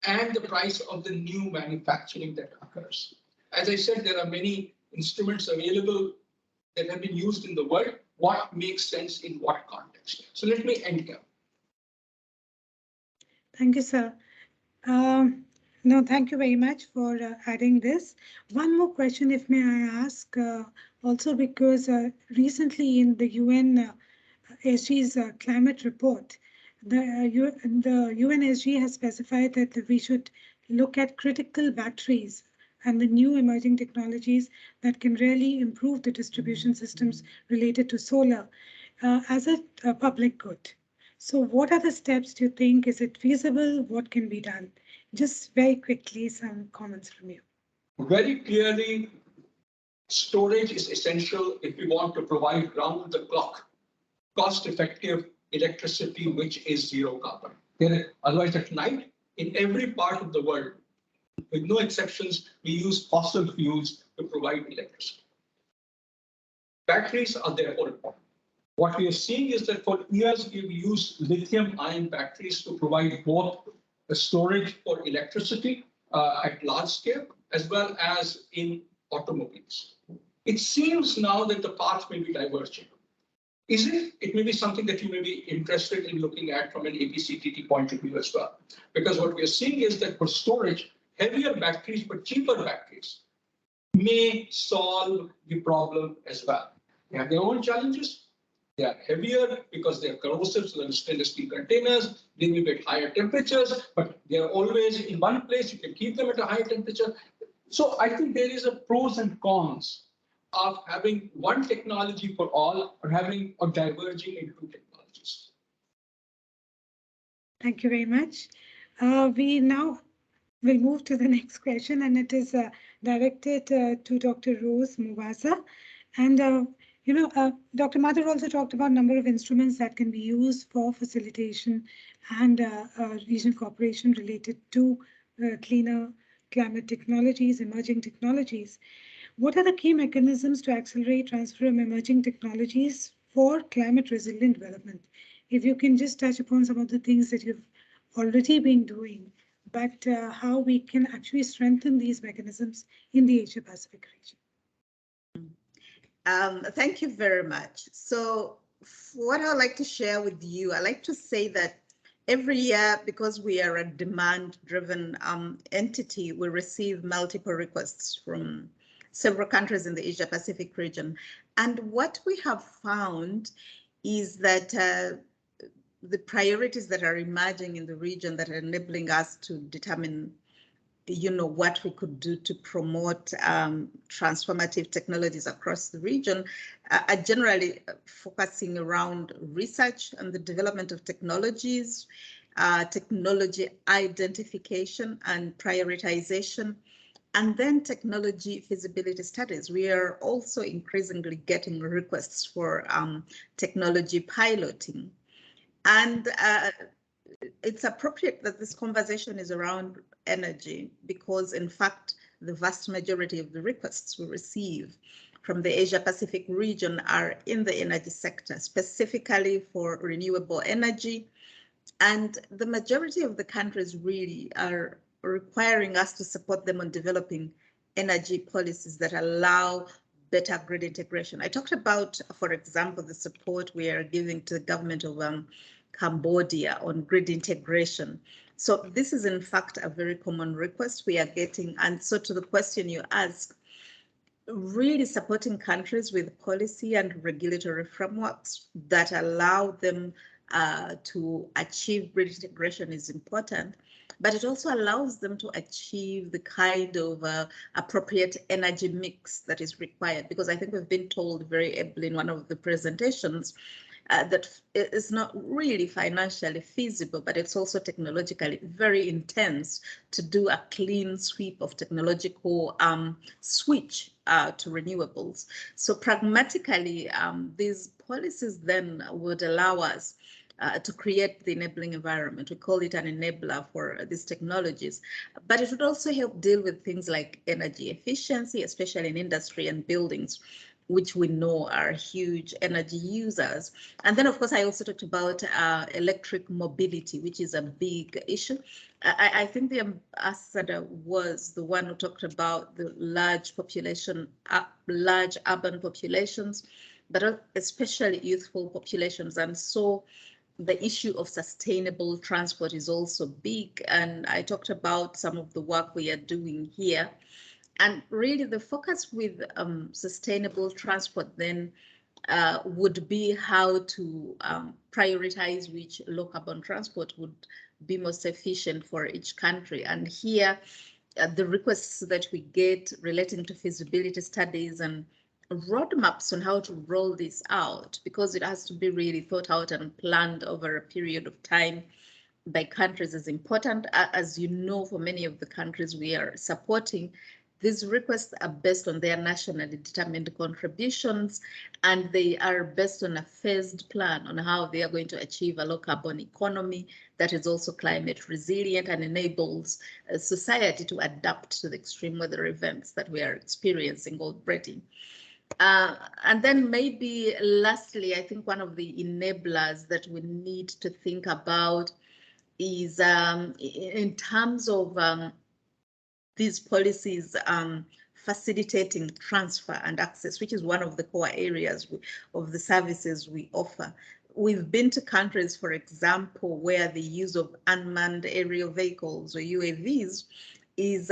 and the price of the new manufacturing that occurs. As I said, there are many instruments available that have been used in the world. What makes sense in what context? So let me end here. Thank you, sir. No, thank you very much for adding this. One more question, if may I ask, also because recently in the UNSG's climate report, the UNSG has specified that we should look at critical batteries and the new emerging technologies that can really improve the distribution systems related to solar as a public good. So what are the steps do you think? Is it feasible? What can be done? Just very quickly, some comments from you. Very clearly, storage is essential if we want to provide round-the-clock, cost-effective electricity, which is zero carbon. Otherwise, at night, in every part of the world, with no exceptions, we use fossil fuels to provide electricity. Batteries are therefore important. What we are seeing is that for years, we've used lithium-ion batteries to provide both the storage for electricity at large scale, as well as in automobiles. It seems now that the path may be diverging. Is it? It may be something that you may be interested in looking at from an APCTT point of view as well. Because what we are seeing is that for storage, heavier batteries but cheaper batteries may solve the problem as well. They have their own challenges. They are heavier because they are corrosive, so they're stainless steel containers. They may be at higher temperatures, but they are always in one place. You can keep them at a higher temperature. So I think there is a pros and cons of having one technology for all or having or diverging into two technologies. Thank you very much. We now will move to the next question, and it is directed to Dr. Rose Mubasa. And Dr. Mathur also talked about a number of instruments that can be used for facilitation and regional cooperation related to cleaner climate technologies, emerging technologies. What are the key mechanisms to accelerate transfer of emerging technologies for climate resilient development? If you can just touch upon some of the things that you've already been doing, but how we can actually strengthen these mechanisms in the Asia Pacific region. Thank you very much. So what I'd like to share with you, I like to say that every year, because we are a demand-driven entity, we receive multiple requests from several countries in the Asia Pacific region. And what we have found is that the priorities that are emerging in the region that are enabling us to determine what we could do to promote transformative technologies across the region are generally focusing around research and the development of technologies, technology identification and prioritization, and then technology feasibility studies. We are also increasingly getting requests for technology piloting. And it's appropriate that this conversation is around energy because, in fact, the vast majority of the requests we receive from the Asia Pacific region are in the energy sector, specifically for renewable energy. And the majority of the countries really are requiring us to support them on developing energy policies that allow better grid integration. I talked about, for example, the support we are giving to the government of Cambodia on grid integration. So this is in fact a very common request we are getting. And so to the question you ask, really supporting countries with policy and regulatory frameworks that allow them to achieve grid integration is important, but it also allows them to achieve the kind of appropriate energy mix that is required. Because I think we've been told very ably in one of the presentations that it's not really financially feasible, but it's also technologically very intense to do a clean sweep of technological switch to renewables. So pragmatically, these policies then would allow us to create the enabling environment. We call it an enabler for these technologies, but it would also help deal with things like energy efficiency, especially in industry and buildings, which we know are huge energy users. And then, of course, I also talked about electric mobility, which is a big issue. I think the ambassador was the one who talked about the large population, large urban populations, but especially youthful populations. And so the issue of sustainable transport is also big. And I talked about some of the work we are doing here. And really the focus with sustainable transport then would be how to prioritize which low carbon transport would be most efficient for each country. And here, the requests that we get relating to feasibility studies and roadmaps on how to roll this out, because it has to be really thought out and planned over a period of time by countries, is important. As you know, for many of the countries we are supporting, these requests are based on their nationally determined contributions, and they are based on a phased plan on how they are going to achieve a low carbon economy that is also climate resilient and enables society to adapt to the extreme weather events that we are experiencing already. And then maybe lastly, I think one of the enablers that we need to think about is in terms of these policies facilitating transfer and access, which is one of the core areas of the services we offer. We've been to countries, for example, where the use of unmanned aerial vehicles or UAVs is,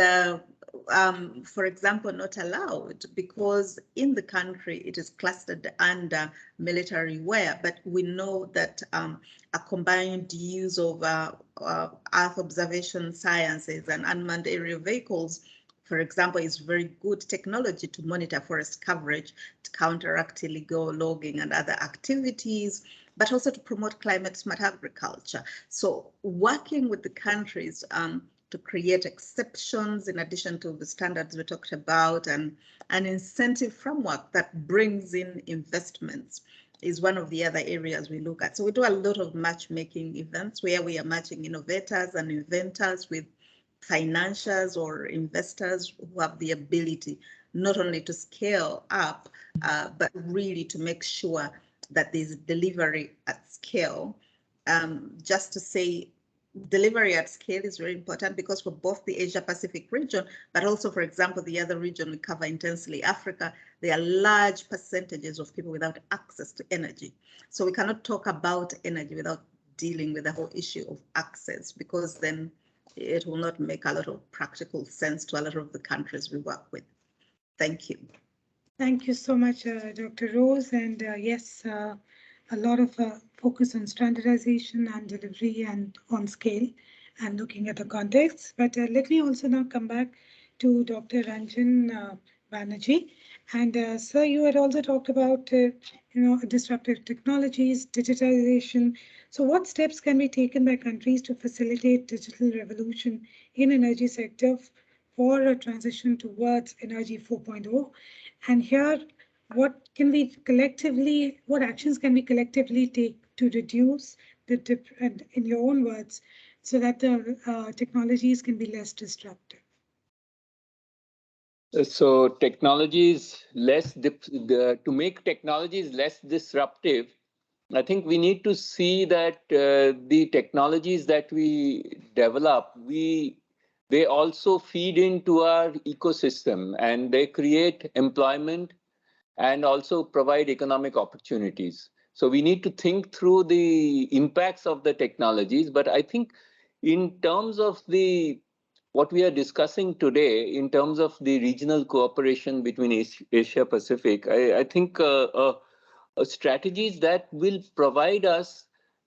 for example, not allowed because in the country it is clustered under military wear. But we know that a combined use of Earth observation sciences and unmanned aerial vehicles, for example, is very good technology to monitor forest coverage, to counteract illegal logging and other activities, but also to promote climate smart agriculture. So working with the countries to create exceptions in addition to the standards we talked about, and an incentive framework that brings in investments is one of the other areas we look at. So we do a lot of matchmaking events where we are matching innovators and inventors with financiers or investors who have the ability not only to scale up, but really to make sure that there's delivery at scale. Just to say, delivery at scale is very important because for both the Asia Pacific region, but also, for example, the other region we cover intensely, Africa, there are large percentages of people without access to energy. So we cannot talk about energy without dealing with the whole issue of access, because then it will not make a lot of practical sense to a lot of the countries we work with. Thank you. Thank you so much, Dr. Rose. And yes, a lot of focus on standardization and delivery and on scale and looking at the context. But let me also now come back to Dr. Ranjan Banerjee. And sir, you had also talked about disruptive technologies, digitalization. So what steps can be taken by countries to facilitate digital revolution in energy sector for a transition towards energy 4.0? And here, what actions can we collectively take to reduce and in your own words, so that the technologies can be less disruptive? So technologies to make technologies less disruptive, I think we need to see that the technologies that we develop, they also feed into our ecosystem and they create employment and also provide economic opportunities. So we need to think through the impacts of the technologies. But I think in terms of what we are discussing today, in terms of the regional cooperation between Asia Pacific, I think strategies that will provide us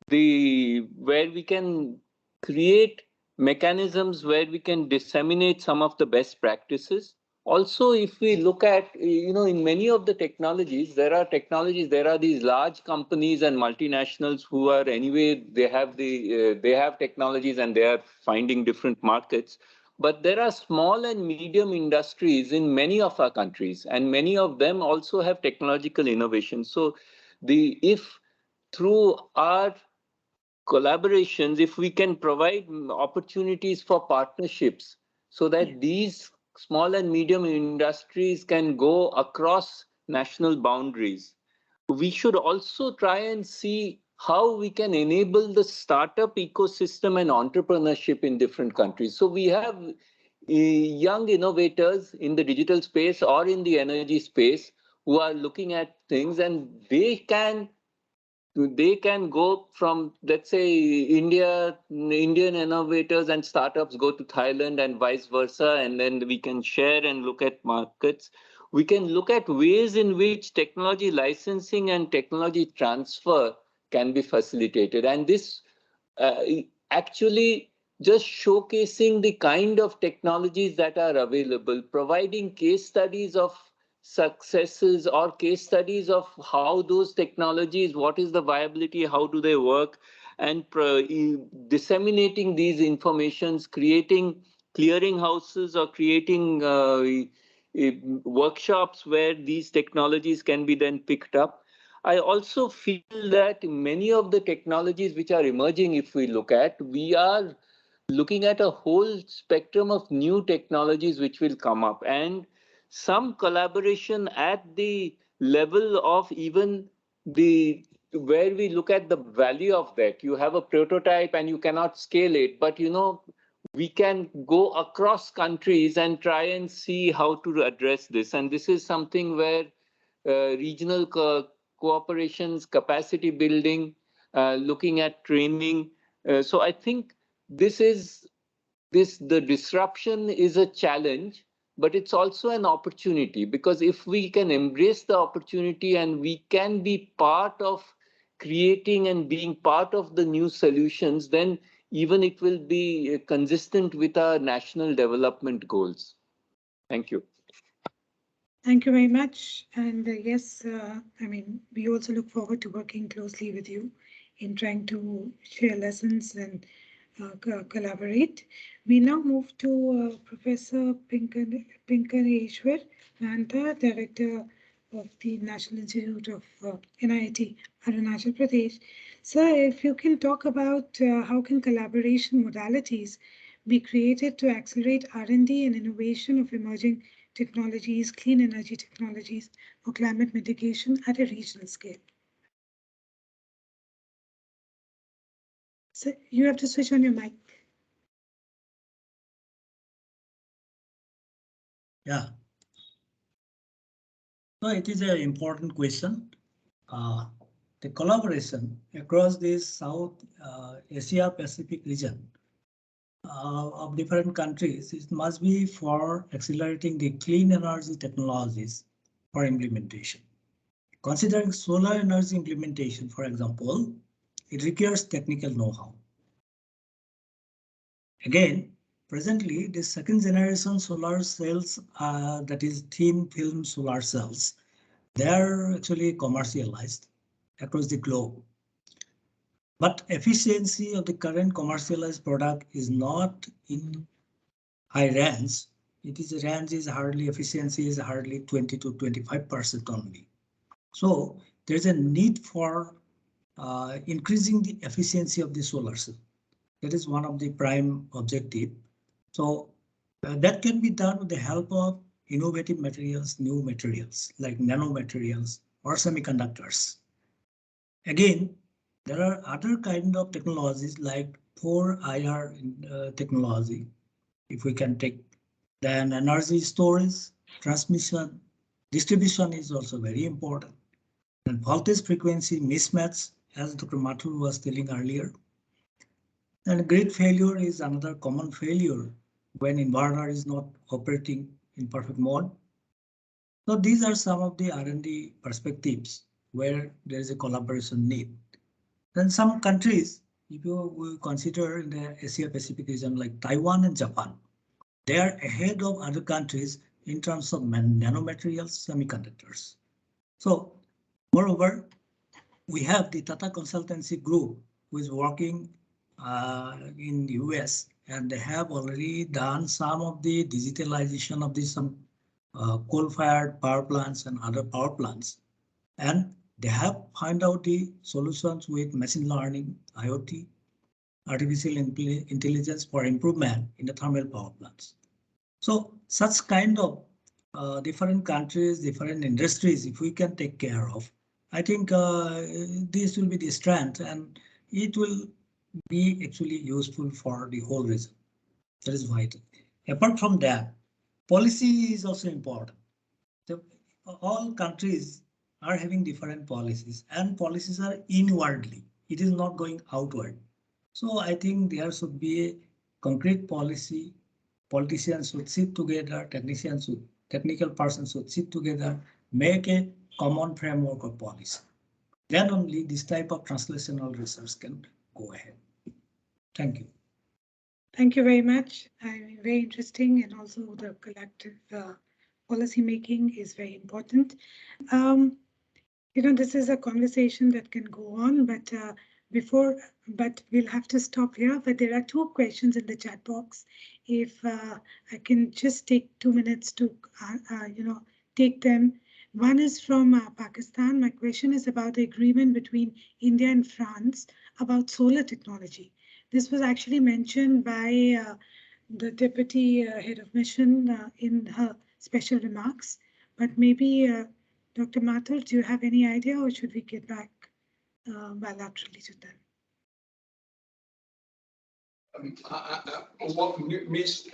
where we can create mechanisms where we can disseminate some of the best practices. Also, if we look at, in many of the technologies, there are these large companies and multinationals who are anyway, they have technologies and they are finding different markets. But there are small and medium industries in many of our countries, and many of them also have technological innovation. So if through our collaborations, if we can provide opportunities for partnerships so that these small and medium industries can go across national boundaries, we should also try and see how we can enable the startup ecosystem and entrepreneurship in different countries. So we have young innovators in the digital space or in the energy space who are looking at things, and they can go from, let's say, Indian innovators and startups go to Thailand and vice versa, and then we can share and look at markets. We can look at ways in which technology licensing and technology transfer can be facilitated. And this actually just showcasing the kind of technologies that are available, providing case studies of successes or case studies of how those technologies, what is the viability, how do they work, and disseminating these informations, creating clearinghouses or creating workshops where these technologies can be then picked up. I also feel that many of the technologies which are emerging, if we look at, we are looking at a whole spectrum of new technologies which will come up, and some collaboration at the level of even where we look at the value of that. You have a prototype and you cannot scale it, but we can go across countries and try and see how to address this. And this is something where regional cooperations, capacity building, looking at training. So I think the disruption is a challenge, but it's also an opportunity, because if we can embrace the opportunity and we can be part of creating and being part of the new solutions, then even it will be consistent with our national development goals. Thank you. Thank you very much. And yes, I mean, we also look forward to working closely with you in trying to share lessons and collaborate. We now move to Professor Pinkareshwar Nanta, Director of the National Institute of NIT, Arunachal Pradesh. Sir, if you can talk about how can collaboration modalities be created to accelerate R&D and innovation of emerging technologies, clean energy technologies, or climate mitigation at a regional scale. So you have to switch on your mic. Yeah. So it is an important question. The collaboration across this South Asia Pacific region of different countries, it must be for accelerating the clean energy technologies for implementation. Considering solar energy implementation, for example, it requires technical know-how. Again, presently, the second generation solar cells, that is thin film solar cells, they are actually commercialized across the globe. But efficiency of the current commercialized product is not in high range. It is efficiency is hardly 20 to 25% only. So there's a need for increasing the efficiency of the solar cell. That is one of the prime objective. So that can be done with the help of innovative materials, new materials like nanomaterials or semiconductors. Again, there are other kind of technologies like 4IR technology. If we can take, then energy storage, transmission, distribution is also very important. And voltage frequency mismatch, as Dr. Mathur was telling earlier. And grid failure is another common failure when inverter is not operating in perfect mode. So these are some of the R&D perspectives where there is a collaboration need. Then some countries, if you will consider in the Asia Pacific region like Taiwan and Japan, they are ahead of other countries in terms of nanomaterials, semiconductors. So moreover, we have the Tata Consultancy Group who is working in the US, and they have already done some of the digitalization of some coal-fired power plants and other power plants. And they have found out the solutions with machine learning, IoT, artificial intelligence for improvement in the thermal power plants. So such kind of different countries, different industries, if we can take care of, I think this will be the strength, and it will be actually useful for the whole region. That is vital. Apart from that, policy is also important. So all countries are having different policies, and policies are inwardly. It is not going outward. So I think there should be a concrete policy. Politicians should sit together, technical persons should sit together, make a common framework of policy. Then only this type of translational research can go ahead. Thank you. Thank you very much. Very interesting, and also the collective policy making is very important. You know, this is a conversation that can go on, but we'll have to stop here. But there are two questions in the chat box. If I can just take 2 minutes to, take them. One is from Pakistan. My question is about the agreement between India and France about solar technology. This was actually mentioned by the deputy head of mission in her special remarks, but maybe Dr. Mathur, do you have any idea, or should we get back bilaterally to them? what Ms.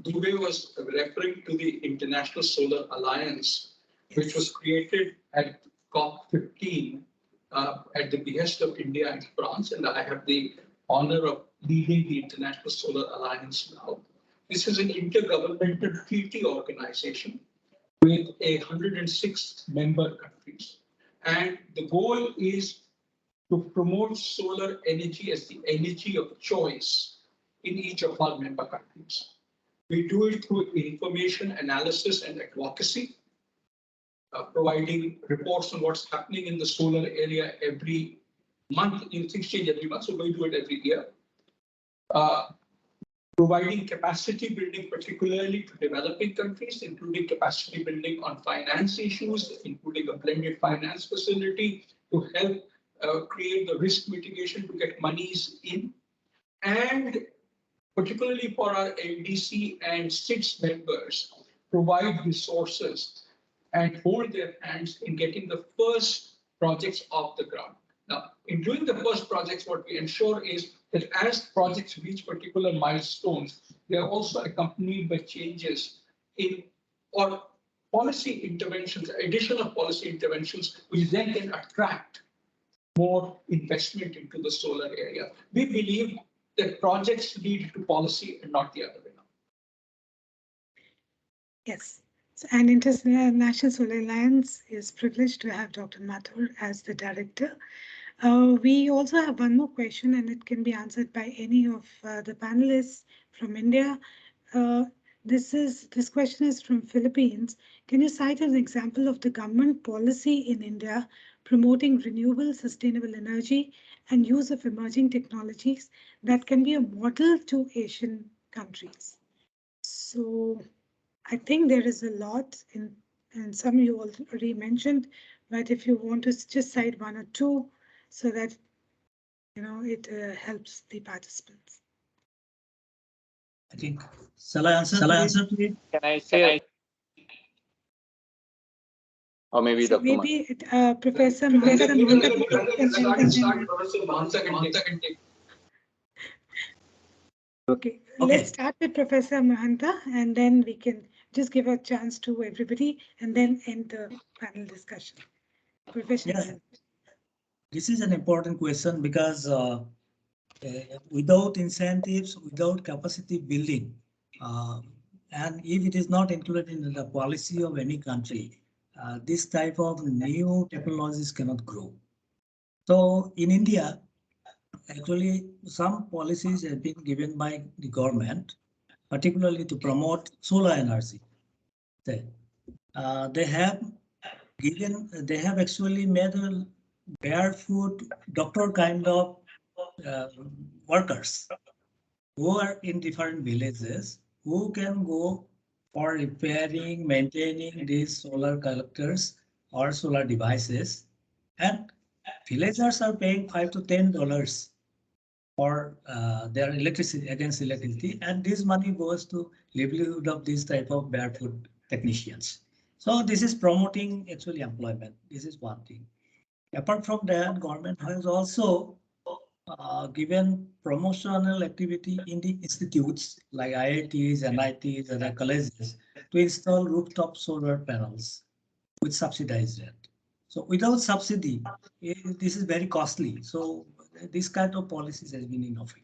Dubey was referring to the International Solar Alliance, which was created at COP15 at the behest of India and France, and I have the honor of leading the International Solar Alliance now. This is an intergovernmental treaty organization with 106 member countries, and the goal is to promote solar energy as the energy of choice in each of our member countries. We do it through information analysis and advocacy, providing reports on what's happening in the solar area every month, in things change every month, so we do it every year. Providing capacity building, particularly to developing countries, including capacity building on finance issues, including a blended finance facility to help create the risk mitigation to get monies in, and particularly for our LDC and SIDS members, provide resources and hold their hands in getting the first projects off the ground. Now, in doing the first projects, what we ensure is that as projects reach particular milestones, they are also accompanied by changes in or policy interventions, additional policy interventions, which then can attract more investment into the solar area. We believe that projects lead to policy and not the other way around. Yes. So, and International Solar Alliance is privileged to have Dr. Mathur as the director. We also have one more question, and it can be answered by any of the panelists from India. This question is from Philippines. Can you cite an example of the government policy in India promoting renewable, sustainable energy and use of emerging technologies that can be a model to Asian countries? So I think there is a lot, and some you already mentioned, but if you want to just cite one or two, so that it helps the participants. I think, shall I answer to it? Can I say? Or maybe So Dr. maybe Professor Mahanta can take. Okay, let's start with Professor Mahanta, and then we can just give a chance to everybody and then end the panel discussion. Professor Mahanta. This is an important question because without incentives, without capacity building, and if it is not included in the policy of any country, this type of new technologies cannot grow. So in India, actually, some policies have been given by the government, particularly to promote solar energy. They have actually made a barefoot doctor kind of workers who are in different villages who can go for repairing, maintaining these solar collectors or solar devices, and villagers are paying $5 to $10 for their electricity, and this money goes to livelihood of this type of barefoot technicians. So this is promoting actually employment. This is one thing. Apart from that, government has also given promotional activity in the institutes like IITs, NITs, other colleges to install rooftop solar panels with subsidized rate. So without subsidy, this is very costly. So this kind of policies has been in offering.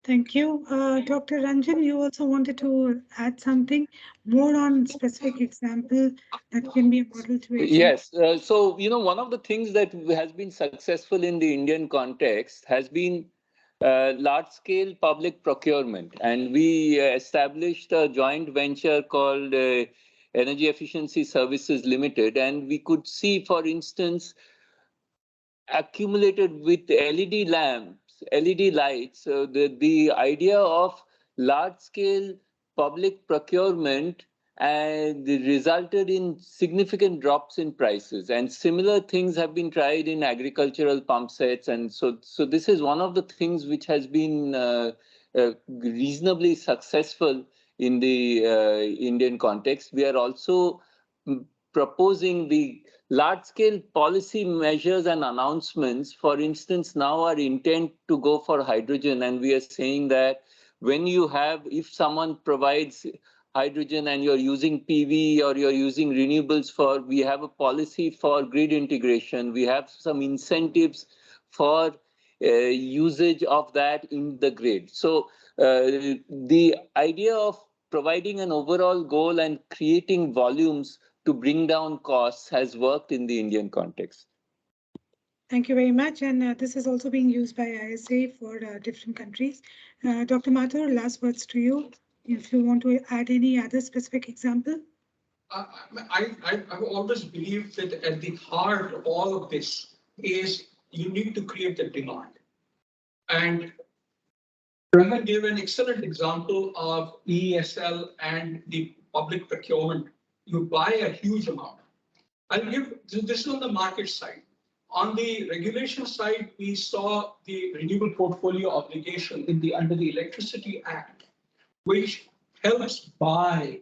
Thank you. Dr. Ranjan, you also wanted to add something more on specific example that can be a model to Asia. Yes. So, one of the things that has been successful in the Indian context has been large-scale public procurement. And we established a joint venture called Energy Efficiency Services Limited. And we could see, for instance, accumulated with LED lamps, LED lights, the idea of large-scale public procurement and resulted in significant drops in prices. And similar things have been tried in agricultural pump sets. And so this is one of the things which has been reasonably successful in the Indian context. We are also proposing the large-scale policy measures and announcements. For instance, now our intent to go for hydrogen, and we are saying that when you have, if someone provides hydrogen and you're using PV or you're using renewables for, we have a policy for grid integration. We have some incentives for usage of that in the grid. So the idea of providing an overall goal and creating volumes to bring down costs has worked in the Indian context. Thank you very much. And this is also being used by ISA for different countries. Dr. Mathur, last words to you. If you want to add any other specific example. I've always believed that at the heart of all of this is you need to create the demand. And Rangan gave an excellent example of ESL and the public procurement. You buy a huge amount. I'll give this on the market side. On the regulation side, we saw the renewable portfolio obligation under the Electricity Act, which helps buy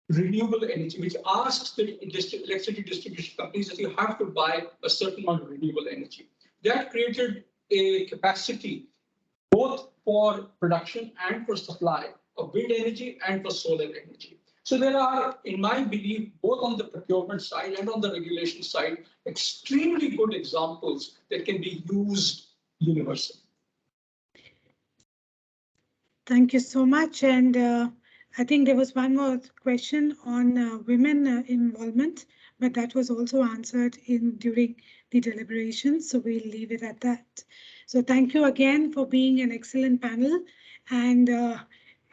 renewable energy, which asks the electricity distribution companies that you have to buy a certain amount of renewable energy. That created a capacity both for production and for supply of wind energy and for solar energy. So there are, in my belief, both on the procurement side and on the regulation side, extremely good examples that can be used universally. Thank you so much. And I think there was one more question on women involvement, but that was also answered during the deliberations. So we'll leave it at that. So thank you again for being an excellent panel and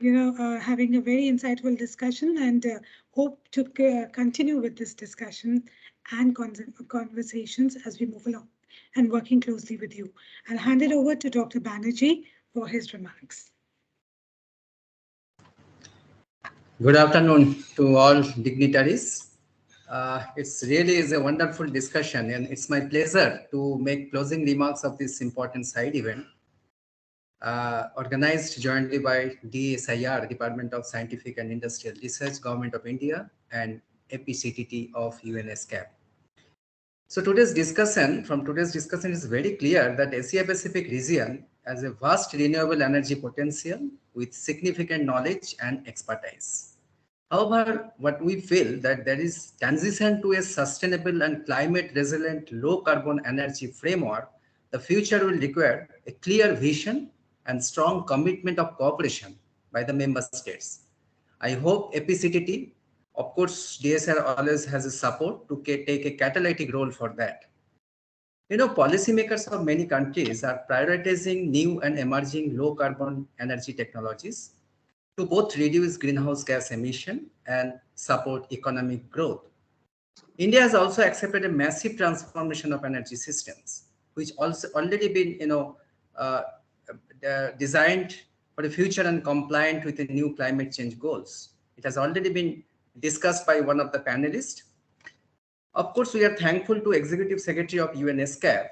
having a very insightful discussion, and hope to continue with this discussion and conversations as we move along and working closely with you. I'll hand it over to Dr. Banerjee for his remarks. Good afternoon to all dignitaries. It's really is a wonderful discussion, and it's my pleasure to make closing remarks of this important side event organized jointly by DSIR, Department of Scientific and Industrial Research, Government of India, and APCTT of ESCAP. So today's discussion is very clear that Asia Pacific region has a vast renewable energy potential with significant knowledge and expertise. However, what we feel that there is transition to a sustainable and climate resilient low carbon energy framework, the future will require a clear vision and strong commitment of cooperation by the member states. I hope APCTT, of course, DSR always has a support to take a catalytic role for that. Policymakers of many countries are prioritizing new and emerging low carbon energy technologies to both reduce greenhouse gas emission and support economic growth. India has also accepted a massive transformation of energy systems, which also already been, designed for the future and compliant with the new climate change goals. It has already been discussed by one of the panelists. Of course, we are thankful to Executive Secretary of ESCAP,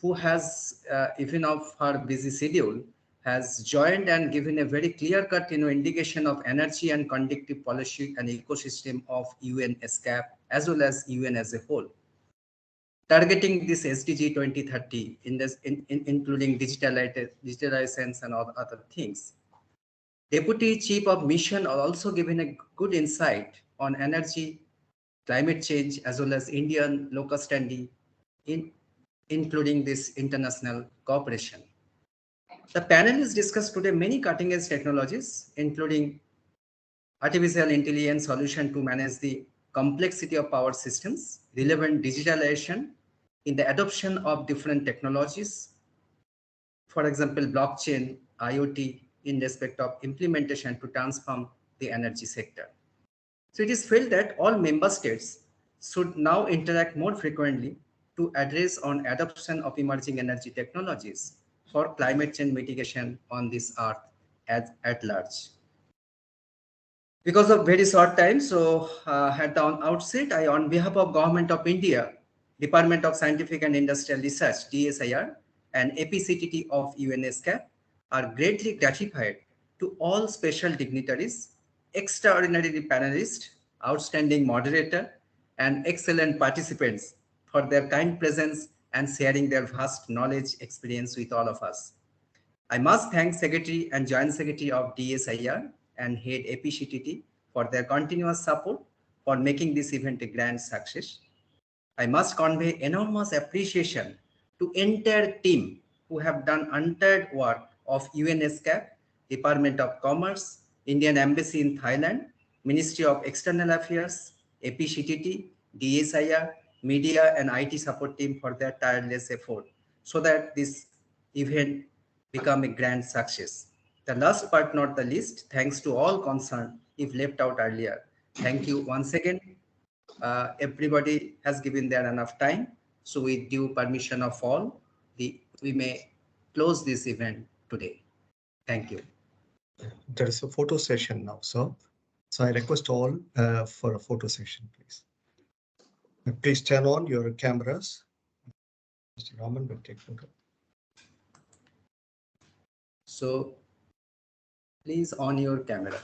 who has, even of her busy schedule, has joined and given a very clear-cut indication of energy and conductive policy and ecosystem of ESCAP as well as UN as a whole, targeting this SDG 2030 including digitalization and all other things. Deputy Chief of Mission are also given a good insight on energy, climate change, as well as Indian local standing, including this international cooperation. The panelists discussed today many cutting-edge technologies, including artificial intelligence solution to manage the complexity of power systems, relevant digitalization in the adoption of different technologies, for example, blockchain, IoT, in respect of implementation to transform the energy sector. So it is felt that all member states should now interact more frequently to address on adoption of emerging energy technologies for climate change mitigation on this earth at large. Because of very short time, so at the outset, I, on behalf of Government of India, Department of Scientific and Industrial Research, DSIR, and APCTT of UNESCAP, are greatly gratified to all special dignitaries, extraordinary panelists, outstanding moderator, and excellent participants for their kind presence and sharing their vast knowledge experience with all of us. I must thank Secretary and Joint Secretary of DSIR and Head APCTT for their continuous support for making this event a grand success. I must convey enormous appreciation to entire team who have done untired work of ESCAP, Department of Commerce, Indian Embassy in Thailand, Ministry of External Affairs, APCTT, DSIR, media and IT support team for their tireless effort so that this event become a grand success. The last but not the least, thanks to all concerned if left out earlier. Thank you once again. Everybody has given their enough time. So with due permission of all, we may close this event today. Thank you. There is a photo session now, sir. So I request all for a photo session, please. Please turn on your cameras. Mr. Raman will take photo. So please on your camera.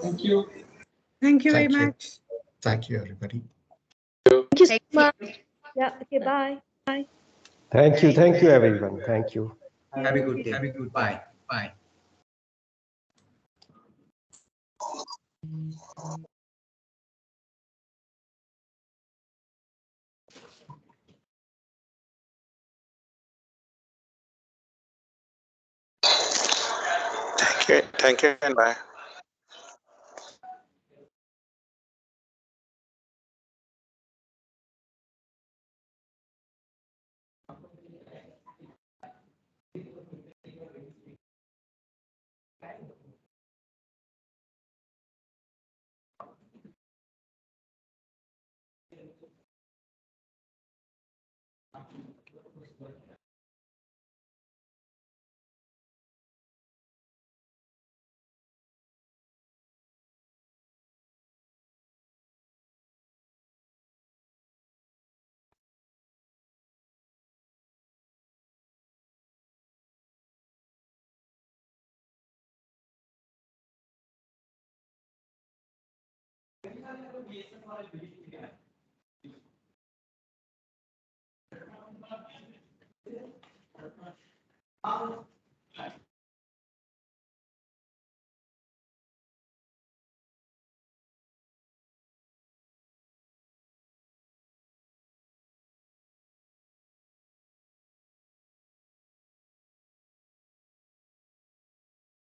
Thank you. Thank you very Thank you. much. Thank you, everybody. Thank you so much. Yeah, okay, bye. Bye. Thank you, everyone. Thank you. Have a good day. Have a good bye. Bye. Thank you, and bye.